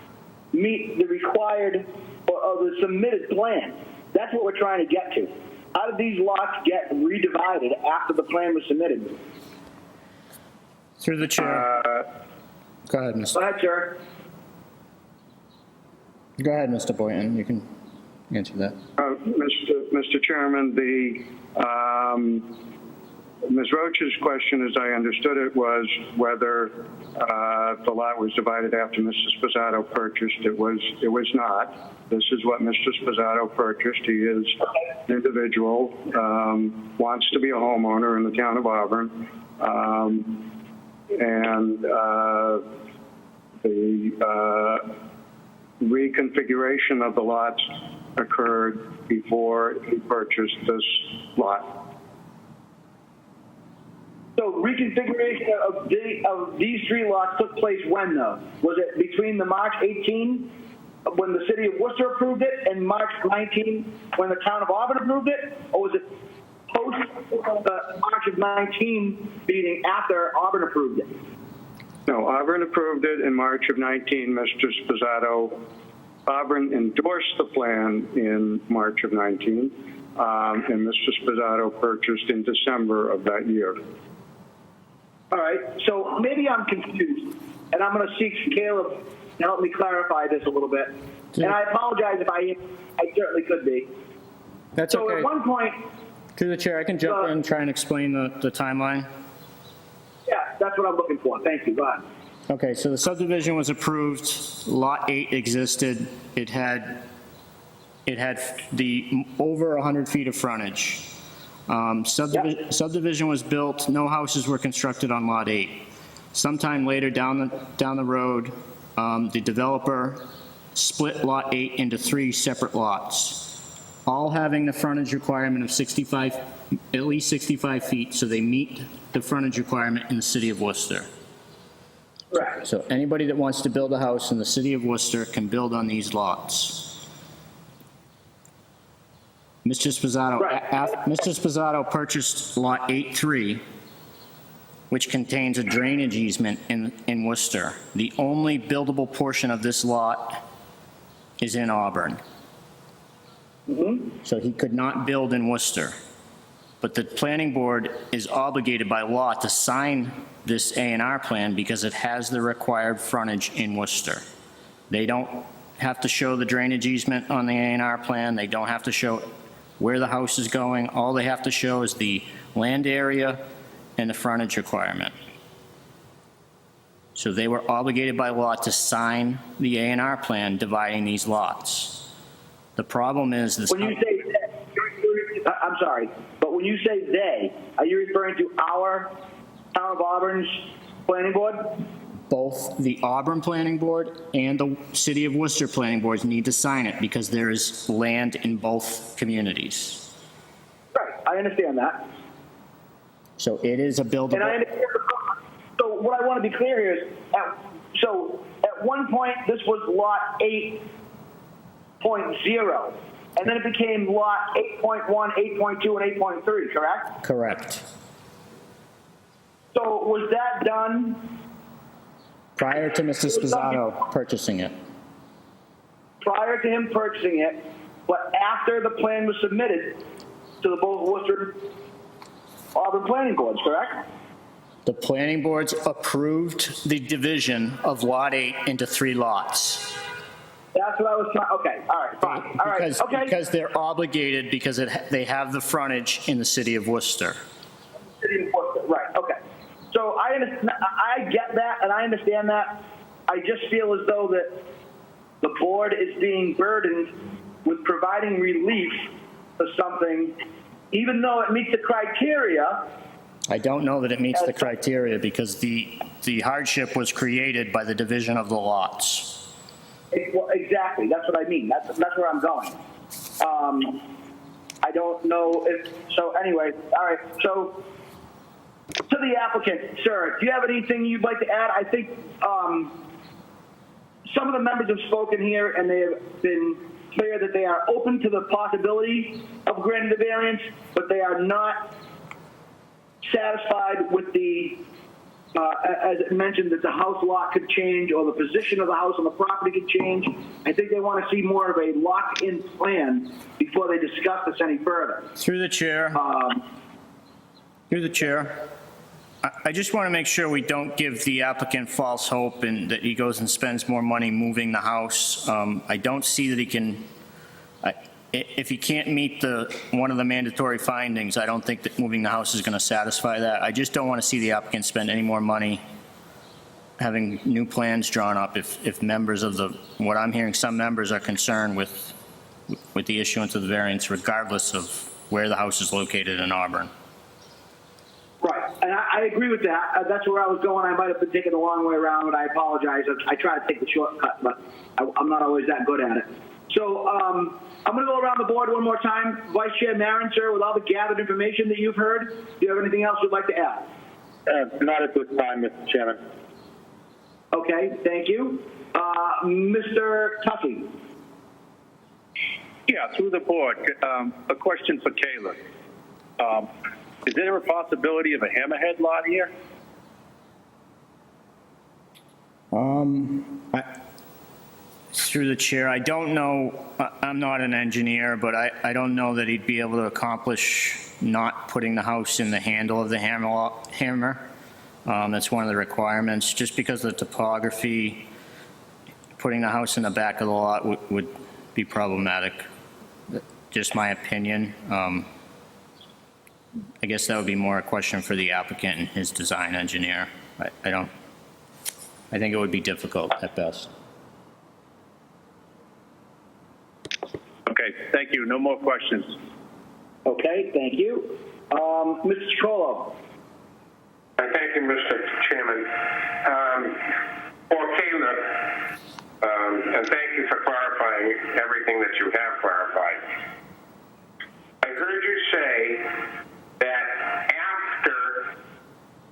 meet the required or the submitted plan. That's what we're trying to get to. How did these lots get redivided after the plan was submitted? Through the chair. Go ahead, Mr. Go ahead, sir. Go ahead, Mr. Boynton. You can answer that. Mr. Chairman, Ms. Roach's question, as I understood it, was whether the lot was divided after Mr. Sposato purchased. It was not. This is what Mr. Sposato purchased. He is an individual, wants to be a homeowner in the town of Auburn, and the reconfiguration of the lots occurred before he purchased this lot. So reconfiguration of these three lots took place when, though? Was it between the March 18, when the city of Worcester approved it, and March 19, when the town of Auburn approved it? Or was it post the March of 19 meeting after Auburn approved it? No, Auburn approved it in March of 19. Mr. Sposato, Auburn endorsed the plan in March of 19, and Mr. Sposato purchased in December of that year. All right, so maybe I'm confused, and I'm going to seek Caleb to help me clarify this a little bit. And I apologize if I certainly could be. That's so okay. At one point... Through the chair, I can jump in and try and explain the timeline. Yeah, that's what I'm looking for. Thank you. Go ahead. Okay, so the subdivision was approved. Lot 8 existed. It had the over 100 feet of frontage. Subdivision was built. No houses were constructed on Lot 8. Sometime later down the road, the developer split Lot 8 into 3 separate lots, all having the frontage requirement of at least 65 feet, so they meet the frontage requirement in the city of Worcester. Right. So anybody that wants to build a house in the city of Worcester can build on these lots. Mr. Sposato purchased Lot 8-3, which contains a drainage easement in Worcester. The only buildable portion of this lot is in Auburn. Mm-hmm. So he could not build in Worcester. But the planning board is obligated by law to sign this A&R plan because it has the required frontage in Worcester. They don't have to show the drainage easement on the A&R plan. They don't have to show where the house is going. All they have to show is the land area and the frontage requirement. So they were obligated by law to sign the A&R plan dividing these lots. The problem is this. When you say they, I'm sorry, but when you say they, are you referring to our town of Auburn's planning board? both the Auburn Planning Board and the City of Worcester Planning Boards need to sign it because there is land in both communities. Right, I understand that. So it is a buildable. And I understand. So what I want to be clear here is, at one point, this was lot 8.0, and then it became lot 8.1, 8.2, and 8.3, correct? Correct. So was that done Prior to Mr. Sposato purchasing it. prior to him purchasing it, but after the plan was submitted to the both Worcester Auburn planning boards, correct? The planning boards approved the division of Lot 8 into 3 lots. That's what I was trying. Okay, all right, fine. All right, Because, okay. because they're obligated because they have the frontage in the city of Worcester. City of Worcester, right, okay. So I get that, and I understand that. I just feel as though that the board is being burdened with providing relief for something, even though it meets the criteria. I don't know that it meets the criteria because the hardship was created by the division of the lots. Well, exactly, that's what I mean. That's where I'm going. I don't know if, so anyway, all right, so to the applicant, sir, do you have anything you'd like to add? I think some of the members have spoken here and they have been clear that they are open to the possibility of granting the variance, but they are not satisfied with the, as it mentioned, that the house lot could change or the position of the house on the property could change. I think they want to see more of a lock-in plan before they discuss this any further. Through the chair. I just want to make sure we don't give the applicant false hope and that he goes and spends more money moving the house. I don't see that he can, if he can't meet one of the mandatory findings, I don't think that moving the house is going to satisfy that. I just don't want to see the applicant spend any more money having new plans drawn up if members of what I'm hearing, some members are concerned with the issuance of the variance regardless of where the house is located in Auburn. Right, and I agree with that. That's where I was going. I might have been taking the long way around, and I apologize. I try to take the shortcut, but I'm not always that good at it. So I'm going to go around the board one more time. Vice Chair Maron, sir, with all the gathered information that you've heard, do you have anything else you'd like to add? Not at this time, Mr. Chairman. Okay, thank you. Mr. Tuffy. Yeah, through the board, a question for Kayla. Is there a possibility of a hammerhead lot here? Through the chair, I don't know, I'm not an engineer, but I don't know that he'd be able to accomplish not putting the house in the handle of the hammer. That's one of the requirements, just because of the topography, putting the house in the back of the lot would be problematic. Just my opinion. I guess that would be more a question for the applicant and his design engineer. I think it would be difficult at best. Okay, thank you. No more questions. Okay, thank you. Mr. Chicolo. Thank you, Mr. Chairman. For Kayla, and thank you for clarifying everything that you have clarified. I heard you say that after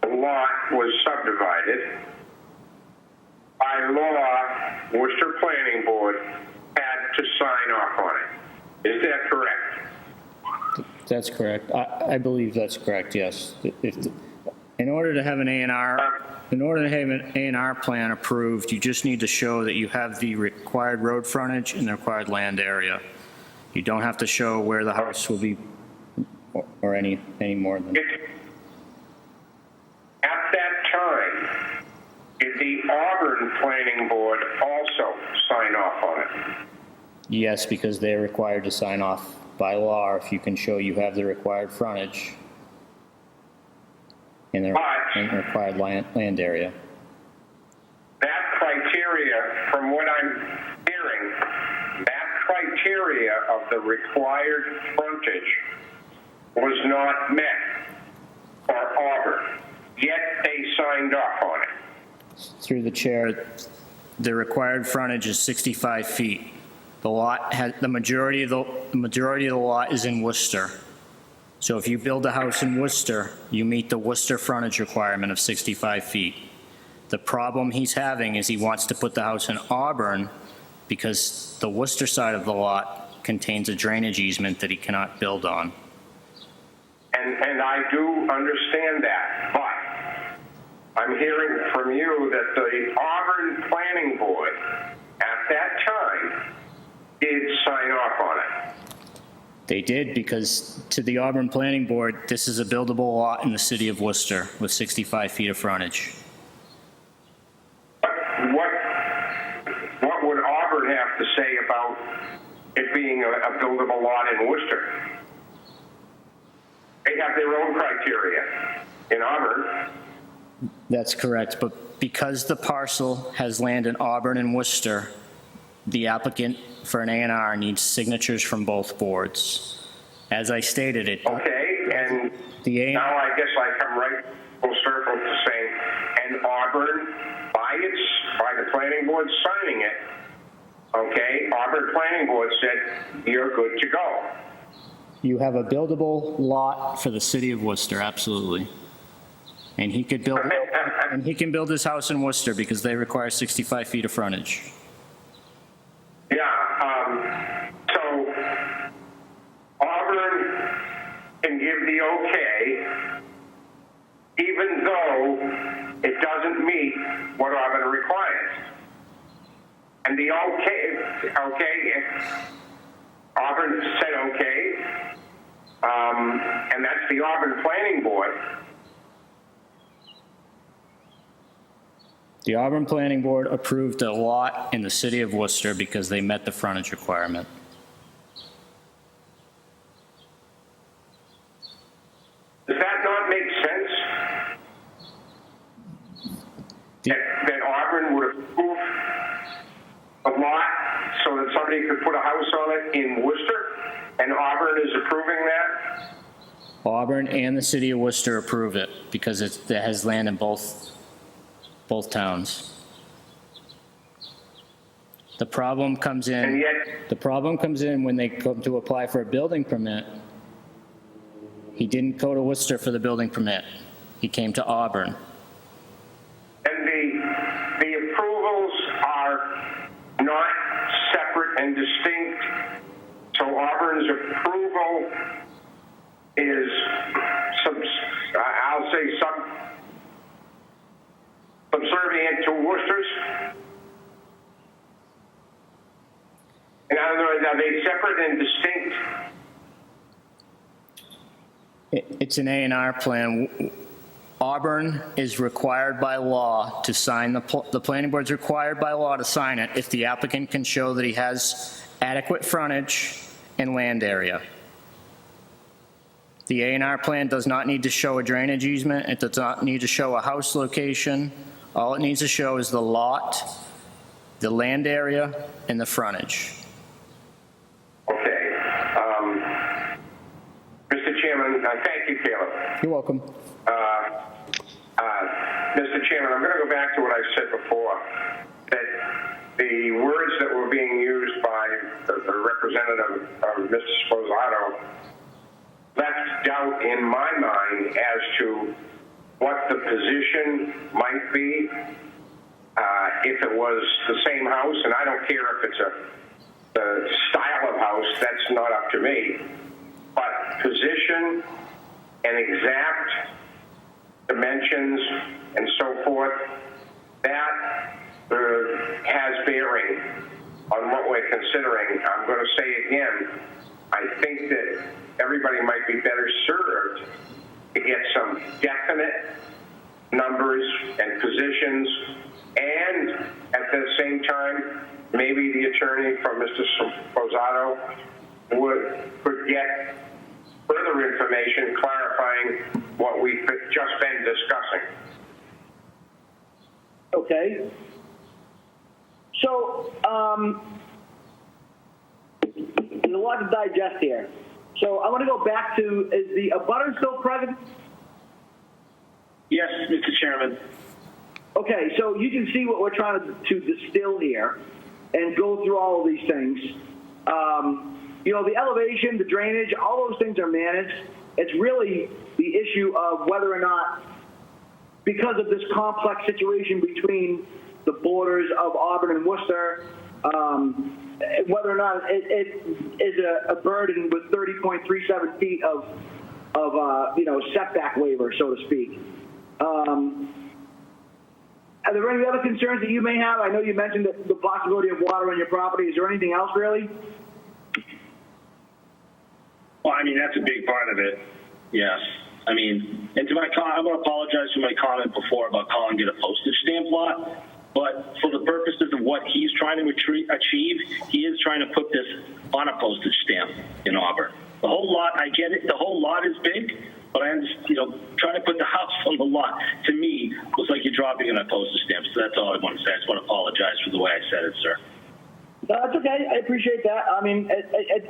the lot was subdivided, by law, Worcester Planning Board had to sign off on it. Is that correct? That's correct. I believe that's correct, yes. In order to have an A&R, in order to have an A&R plan approved, you just need to show that you have the required road frontage and the required land area. You don't have to show where the house will be or any more than. At that time, did the Auburn Planning Board also sign off on it? Yes, because they're required to sign off by law if you can show you have the required frontage and the required land area. That criteria, from what I'm hearing, that criteria of the required frontage was not met for Auburn, yet they signed off on it. Through the chair, the required frontage is 65 feet. The lot has, the majority of the lot is in Worcester. So if you build a house in Worcester, you meet the Worcester frontage requirement of 65 feet. The problem he's having is he wants to put the house in Auburn because the Worcester side of the lot contains a drainage easement that he cannot build on. And I do understand that, but I'm hearing from you that the Auburn Planning Board at that time did sign off on it. They did, because to the Auburn Planning Board, this is a buildable lot in the city of Worcester with 65 feet of frontage. What would Auburn have to say about it being a buildable lot in Worcester? They have their own criteria in Auburn. That's correct, but because the parcel has land in Auburn and Worcester, the applicant for an A&R needs signatures from both boards. As I stated it. Okay, and now I guess I come right full circle to saying, and Auburn, by the planning board signing it, okay, Auburn Planning Board said, you're good to go. You have a buildable lot for the city of Worcester, absolutely. And he could build, and he can build his house in Worcester because they require 65 feet of frontage. Yeah, so Auburn can give the okay, even though it doesn't meet what Auburn requires. And the okay, Auburn said okay, and that's the Auburn Planning Board. The Auburn Planning Board approved a lot in the city of Worcester because they met the frontage requirement. Does that not make sense? That Auburn would approve a lot so that somebody could put a house on it in Worcester, and Auburn is approving that? Auburn and the city of Worcester approve it because it has land in both towns. The problem comes in. The problem comes in when they come to apply for a building permit. He didn't go to Worcester for the building permit. He came to Auburn. And the approvals are not separate and distinct. So Auburn's approval is, I'll say, subservient to Worcester's. In other words, are they separate and distinct? It's an A&R plan. Auburn is required by law to sign, the planning board's required by law to sign it if the applicant can show that he has adequate frontage and land area. The A&R plan does not need to show a drainage easement. It does not need to show a house location. All it needs to show is the lot, the land area, and the frontage. Okay. Mr. Chairman, thank you, Caleb. You're welcome. Mr. Chairman, I'm going to go back to what I said before, that the words that were being used by the representative of Mr. Sposato left doubt in my mind as to what the position might be if it was the same house, and I don't care if it's the style of house, that's not up to me, but position and exact dimensions and so forth, that has bearing on what we're considering. I'm going to say again, I think that everybody might be better served to get some definite numbers and positions, and at the same time, maybe the attorney from Mr. Sposato could get further information clarifying what we've just been discussing. Okay. So, there's a lot to digest here. So I want to go back to, is the abutter still present? Yes, Mr. Chairman. Okay, so you can see what we're trying to distill here and go through all of these things. You know, the elevation, the drainage, all those things are managed. It's really the issue of whether or not, because of this complex situation between the borders of Auburn and Worcester, whether or not it is a burden with 30.37 feet of you know, setback waiver, so to speak. Are there any other concerns that you may have? I know you mentioned the possibility of water on your property. Is there anything else, really? Well, I mean, that's a big part of it. Yes. I mean, and to my I want to apologize for my comment before about calling it a postage stamp lot. But for the purposes of what he's trying to achieve, he is trying to put this on a postage stamp in Auburn. The whole lot, I get it. The whole lot is big, but I understand, you know, trying to put the house on the lot, to me, looks like you're dropping in a postage stamp. So that's all I want to say. I just want to apologize for the way I said it, sir. No, that's okay. I appreciate that. I mean,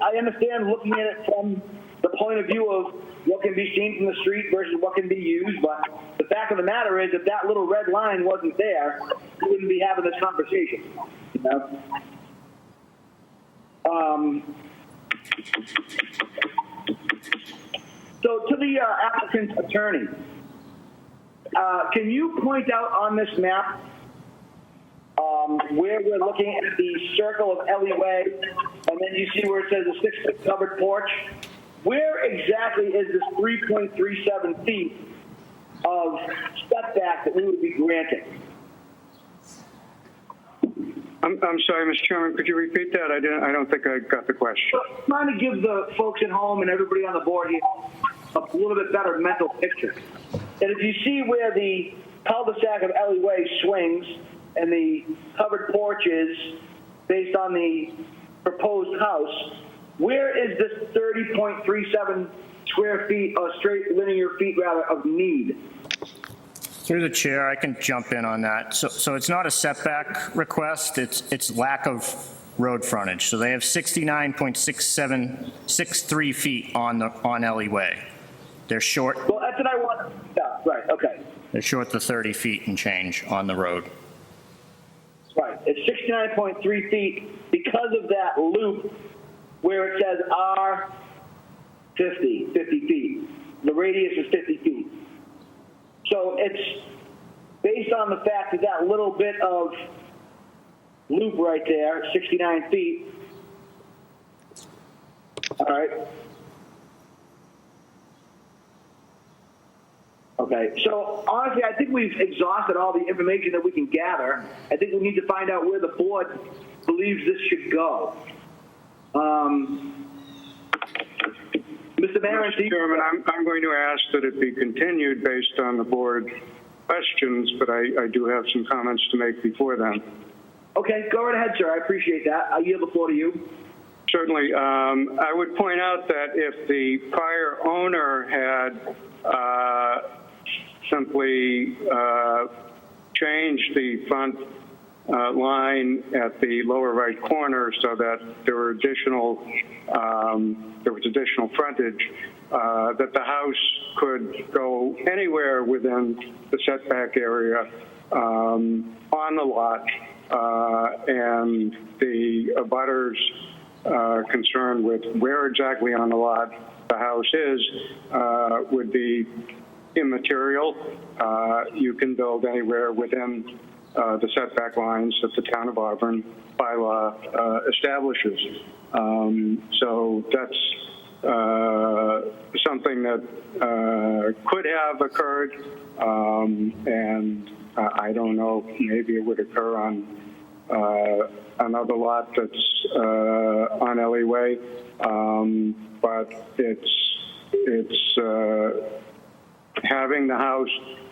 I understand looking at it from the point of view of what can be seen from the street versus what can be used, but the fact of the matter is, if that little red line wasn't there, we wouldn't be having this conversation. You know? So to the applicant's attorney, can you point out on this map where we're looking at the circle of Ellie Way, and then you see where it says a 6-foot covered porch? Where exactly is this 3.37 feet of setback that we would be granting? I'm sorry, Mr. Chairman, could you repeat that? I don't think I got the question. So I'm trying to give the folks at home and everybody on the board here a little bit better mental picture. And if you see where the cul-de-sac of Ellie Way swings and the covered porch is based on the proposed house, where is this 30.37 square feet, or straight linear feet rather, of need? Through the chair, I can jump in on that. So it's not a setback request, it's lack of road frontage. So they have 69.63 feet on Ellie Way. They're short. Well, that's what I want. Yeah, right, okay. They're short the 30 feet and change on the road. Right, it's 69.3 feet because of that loop where it says R 50 feet. The radius is 50 feet. So it's based on the fact that that little bit of loop right there, 69 feet. All right. Okay, so honestly, I think we've exhausted all the information that we can gather. I think we need to find out where the board believes this should go. Mr. Mayor, Mr. Chairman, I'm going to ask that it be continued based on the board questions, but I do have some comments to make before then. Okay, go right ahead, sir. I appreciate that. I yield the floor to you. Certainly. I would point out that if the prior owner had simply changed the front line at the lower right corner so that there were additional frontage, that the house could go anywhere within the setback area on the lot, and the abutters concerned with where exactly on the lot the house is would be immaterial. You can build anywhere within the setback lines that the Town of Auburn bylaw establishes. So that's something that could have occurred, and I don't know, maybe it would occur on another lot that's on Ellie Way, but it's having the house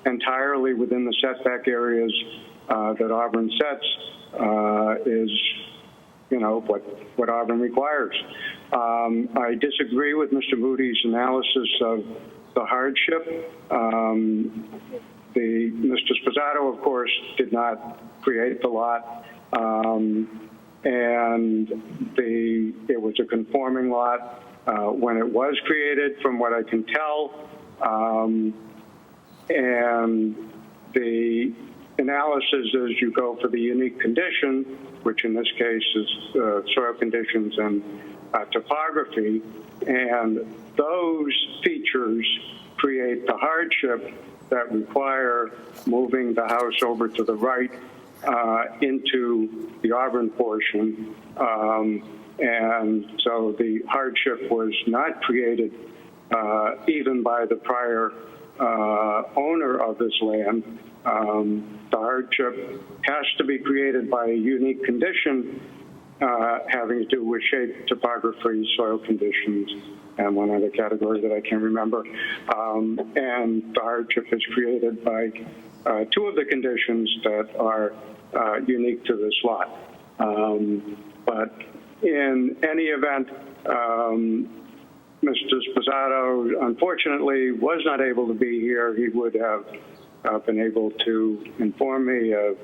entirely within the setback areas that Auburn sets is, you know, what Auburn requires. I disagree with Mr. Moody's analysis of the hardship. Mr. Sposato, of course, did not create the lot, and it was a conforming lot when it was created, from what I can tell, and analysis is you go for the unique condition, which in this case is soil conditions and topography, and those features create the hardship that require moving the house over to the right into the Auburn portion. And so the hardship was not created even by the prior owner of this land. The hardship has to be created by a unique condition having to do with shape, topography, soil conditions, and one other category that I can't remember. And the hardship is created by two of the conditions that are unique to this lot. But in any event, Mr. Sposato unfortunately was not able to be here. He would have been able to inform me of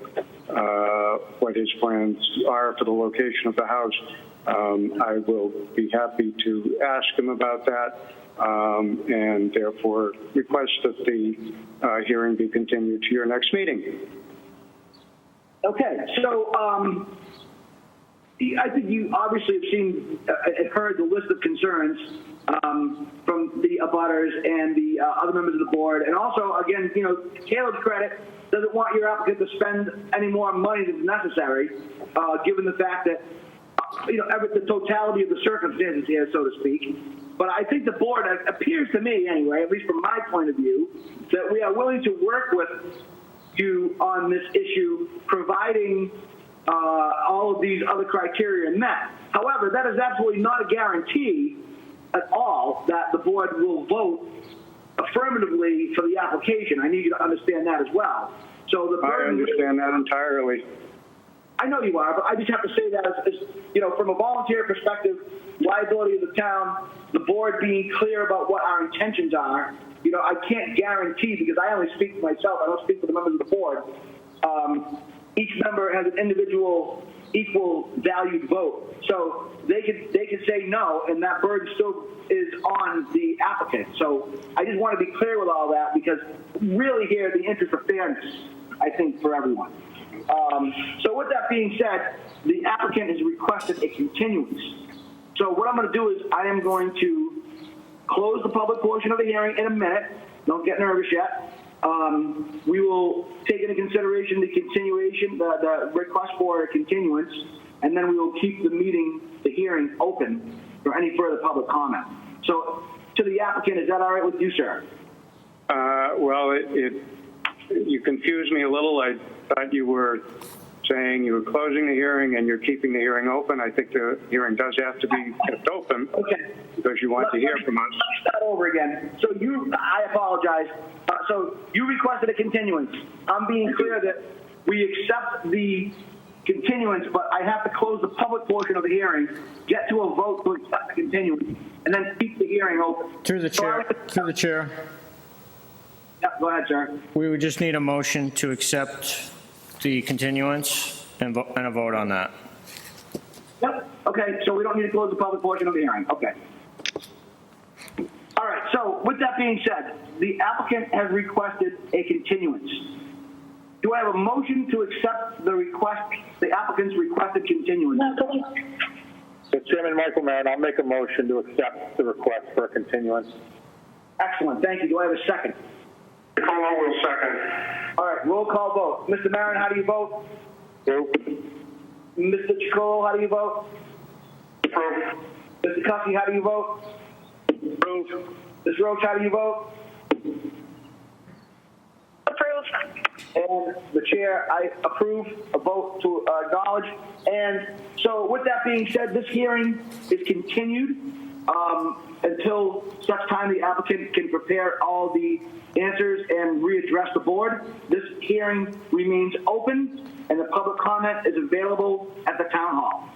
what his plans are for the location of the house. I will be happy to ask him about that and therefore request that the hearing be continued to your next meeting. Okay, so I think you obviously have seen, heard the list of concerns from the abutters and the other members of the board. And also, again, you know, Caleb's credit doesn't want your applicant to spend any more money than necessary, given the fact that, you know, the totality of the circumstances here, so to speak. But I think the board, it appears to me anyway, at least from my point of view, that we are willing to work with you on this issue, providing all of these other criteria met. However, that is absolutely not a guarantee at all that the board will vote affirmatively for the application. I need you to understand that as well. So the burden, I understand that entirely. I know you are, but I just have to say that as you know, from a volunteer perspective, liability of the town, the board being clear about what our intentions are. You know, I can't guarantee, because I only speak for myself, I don't speak for the members of the board. Each member has an individual, equal valued vote. So they could say no, and that burden still is on the applicant. So I just want to be clear with all that, because really here, the interest of fairness, I think, for everyone. So with that being said, the applicant has requested a continuance. So what I'm going to do is I am going to close the public portion of the hearing in a minute. Don't get nervous yet. We will take into consideration the continuation, the request for a continuance, and then we will keep the hearing open for any further public comment. So to the applicant, is that all right with you, sir? Well, you confused me a little. I thought you were saying you were closing the hearing and you're keeping the hearing open. I think the hearing does have to be kept open, okay, because you want to hear from us. Let's start over again. So I apologize. So you requested a continuance. I'm being clear that we accept the continuance, but I have to close the public portion of the hearing, get to a vote to accept the continuance, and then keep the hearing open. Through the chair. Yeah, go ahead, sir. We would just need a motion to accept the continuance and a vote on that. Yep. Okay, so we don't need to close the public portion of the hearing. Okay. All right, so with that being said, the applicant has requested a continuance. Do I have a motion to accept the applicant's requested continuance? So Chairman Michael Marin, I'll make a motion to accept the request for a continuance. Excellent, thank you. Do I have a second? Chacolo will second. All right, roll call vote. Mr. Marin, how do you vote? Approve. Mr. Chacolo, how do you vote? Approve. Mr. Cuffey, how do you vote? Approve. Ms. Roach, how do you vote? Approve. And the chair, I approve a vote to acknowledge. And so with that being said, this hearing is continued until such time the applicant can prepare all the answers and readdress the board. This hearing remains open, and the public comment is available at the town hall.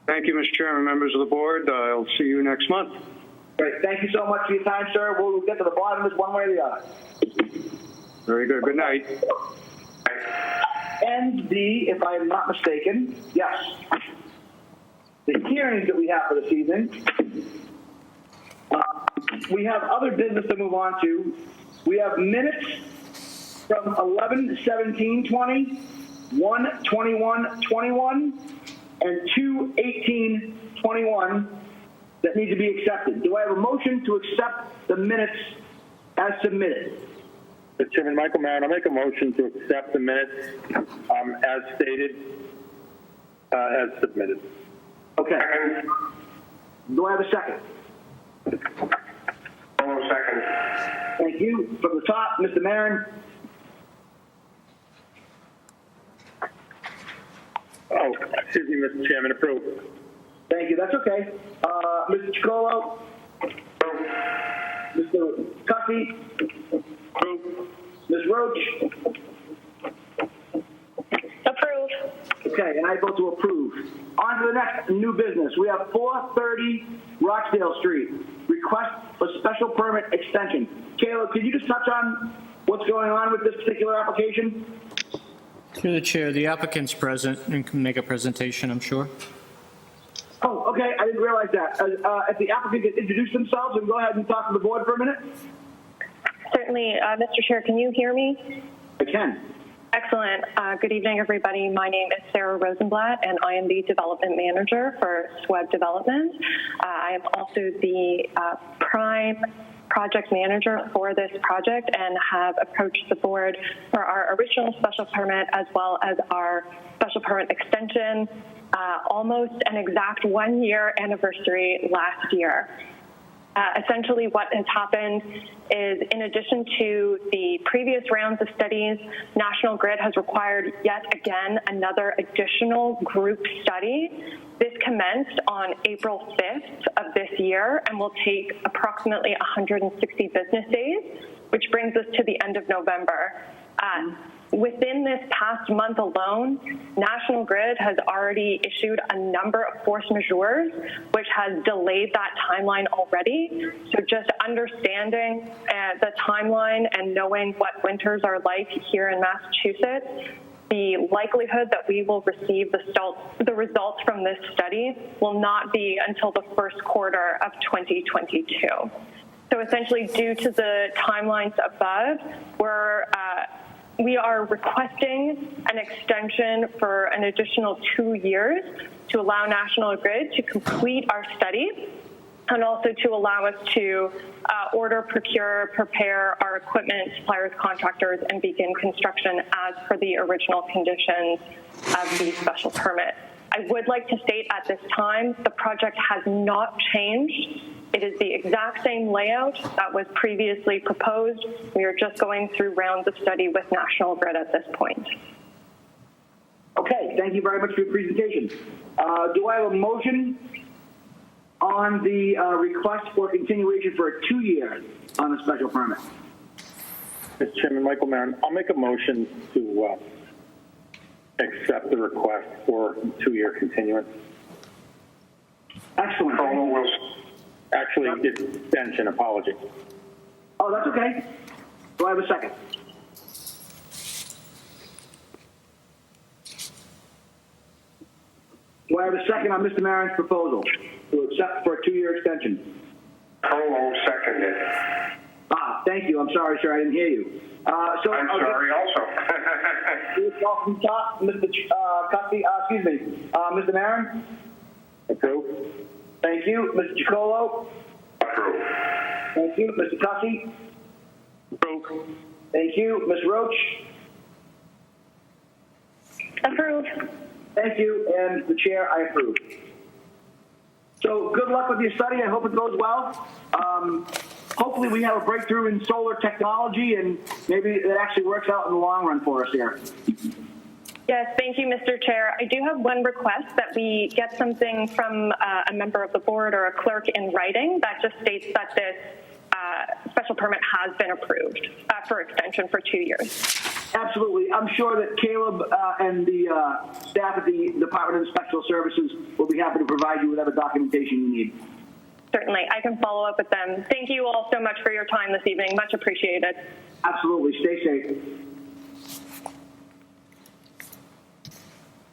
Thank you, Mr. Chairman, members of the board. I'll see you next month. Great. Thank you so much for your time, sir. We'll get to the bottom of this one way or the other. Very good. Good night. And if I am not mistaken, yes, the hearings that we have for this evening, we have other business to move on to. We have minutes from 11/17/20, 1/21/21, and 2/18/21 that need to be accepted. Do I have a motion to accept the minutes as submitted? Mr. Chairman, Michael Maron, I'll make a motion to accept the minutes as stated, as submitted. Okay. Do I have a second? Second. Thank you. From the top, Mr. Maron. Oh, excuse me, Mr. Chairman, approved. Thank you. That's okay. Mr. Chicolo. Mr. Cuffey. Ms. Roach. Approve. Okay, and I vote to approve. On to the next new business. We have 430 Roxdale Street. Request for special permit extension. Caleb, could you just touch on what's going on with this particular application? Through the chair, the applicant's present and can make a presentation, I'm sure. Oh, okay. I didn't realize that. If the applicant could introduce themselves and go ahead and talk to the board for a minute. Certainly. Mr. Chair, can you hear me? I can. Excellent. Good evening, everybody. My name is Sarah Rosenblatt, and I am the development manager for SWEB Development. I am also the prime project manager for this project and have approached the board for our original special permit as well as our special permit extension, almost an exact 1-year anniversary last year. Essentially what has happened is, in addition to the previous rounds of studies, National Grid has required yet again another additional group study. This commenced on April 5th of this year and will take approximately 160 business days, which brings us to the end of November. Within this past month alone, National Grid has already issued a number of force majeures, which has delayed that timeline already. So just understanding the timeline and knowing what winters are like here in Massachusetts, the likelihood that we will receive the results from this study will not be until the first quarter of 2022. So essentially, due to the timelines above, we are requesting an extension for an additional 2 years to allow National Grid to complete our study and also to allow us to order, procure, prepare our equipment, suppliers, contractors, and begin construction as per the original conditions of the special permit. I would like to state at this time, the project has not changed. It is the exact same layout that was previously proposed. We are just going through rounds of study with National Grid at this point. Okay, thank you very much for your presentation. Do I have a motion on the request for continuation for a 2-year on the special permit? Mr. Chairman, Michael Maron, I'll make a motion to accept the request for 2-year continuance. Excellent. Actually, extension, apology. Oh, that's okay. Do I have a second? Do I have a second on Mr. Maron's proposal to accept for a 2-year extension? Colo seconded. Thank you. I'm sorry, sir. I didn't hear you. I'm sorry also. From top, Mr. Cuffey, excuse me, Mr. Maron? Approved. Thank you. Mr. Chicolo? Approved. Thank you. Mr. Cuffey? Approved. Thank you. Ms. Roach? Approved. Thank you. And the chair, I approve. So good luck with your study. I hope it goes well. Hopefully we have a breakthrough in solar technology and maybe it actually works out in the long run for us here. Yes, thank you, Mr. Chair. I do have one request that we get something from a member of the board or a clerk in writing that just states that this special permit has been approved for extension for 2 years. Absolutely. I'm sure that Caleb and the staff at the Department of Inspectional Services will be happy to provide you with whatever documentation you need. Certainly. I can follow up with them. Thank you all so much for your time this evening. Much appreciated. Absolutely. Stay safe.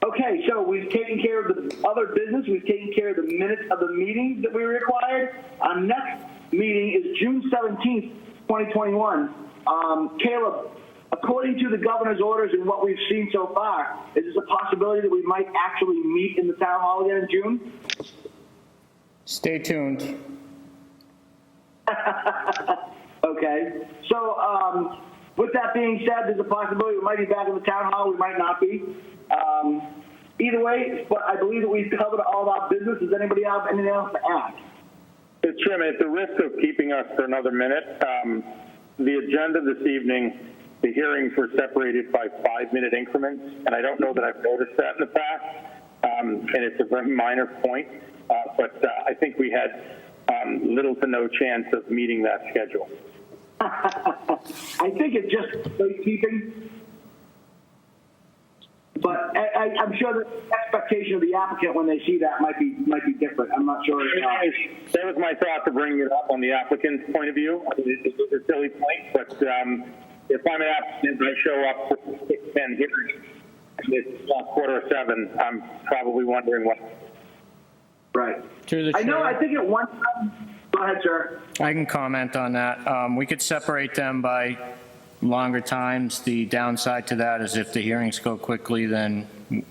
Okay, so we've taken care of the other business. We've taken care of the minutes of the meetings that we required. Our next meeting is June 17th, 2021. Caleb, according to the governor's orders and what we've seen so far, is this a possibility that we might actually meet in the town hall again in June? Stay tuned. Okay. So, with that being said, there's a possibility we might be back in the town hall. We might not be. Either way, but I believe that we've covered all of our business. Does anybody have anything else to add? Mr. Chairman, at the risk of keeping us for another minute, the agenda this evening, the hearings were separated by 5-minute increments, and I don't know that I've noticed that in the past, and it's a very minor point, but I think we had little to no chance of meeting that schedule. I think it's just safekeeping, but I'm sure the expectation of the applicant when they see that might be different. I'm not sure. That was my thought to bring it up on the applicant's point of view. It's a silly point, but if I'm an applicant and I show up for 6:10 hearing, and it's 6:45, I'm probably wondering what. Right. I know. I think at one time. Go ahead, sir. I can comment on that. We could separate them by longer times. The downside to that is if the hearings go quickly, then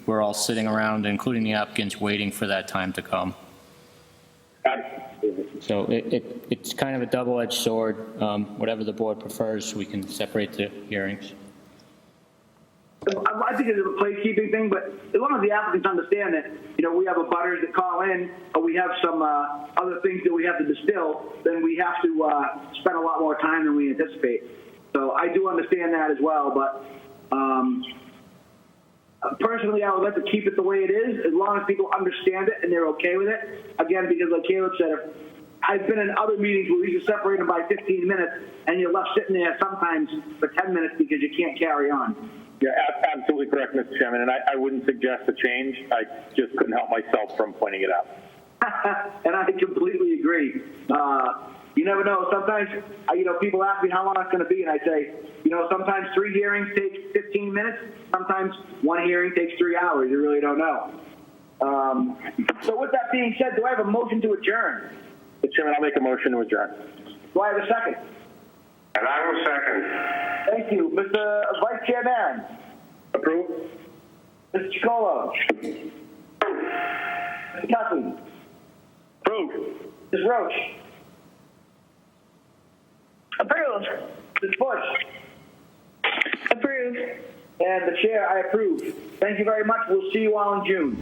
we're all sitting around, including the applicants, waiting for that time to come. So it's kind of a double-edged sword. Whatever the board prefers, we can separate the hearings. I think it's a placekeeping thing, but as long as the applicants understand that, we have abutters that call in, or we have some other things that we have to distill, then we have to spend a lot more time than we anticipate. So I do understand that as well, but personally, I would like to keep it the way it is, as long as people understand it and they're okay with it. Again, because like Caleb said, I've been in other meetings where we just separate them by 15 minutes, and you're left sitting there sometimes for 10 minutes because you can't carry on. Yeah, absolutely correct, Mr. Chairman, and I wouldn't suggest a change. I just couldn't help myself from pointing it out. And I completely agree. You never know. Sometimes, people ask me how long it's going to be, and I say, sometimes 3 hearings take 15 minutes. Sometimes 1 hearing takes 3 hours. You really don't know. So with that being said, do I have a motion to adjourn? Mr. Chairman, I'll make a motion to adjourn. Do I have a second? And I will second. Thank you. Mr. Vice Chair Barron. Approve. Mr. Chicolo. Mr. Cussy. Approve. Ms. Roach. Approve. Ms. Bush. Approve. And the chair, I approve. Thank you very much. We'll see you all in June.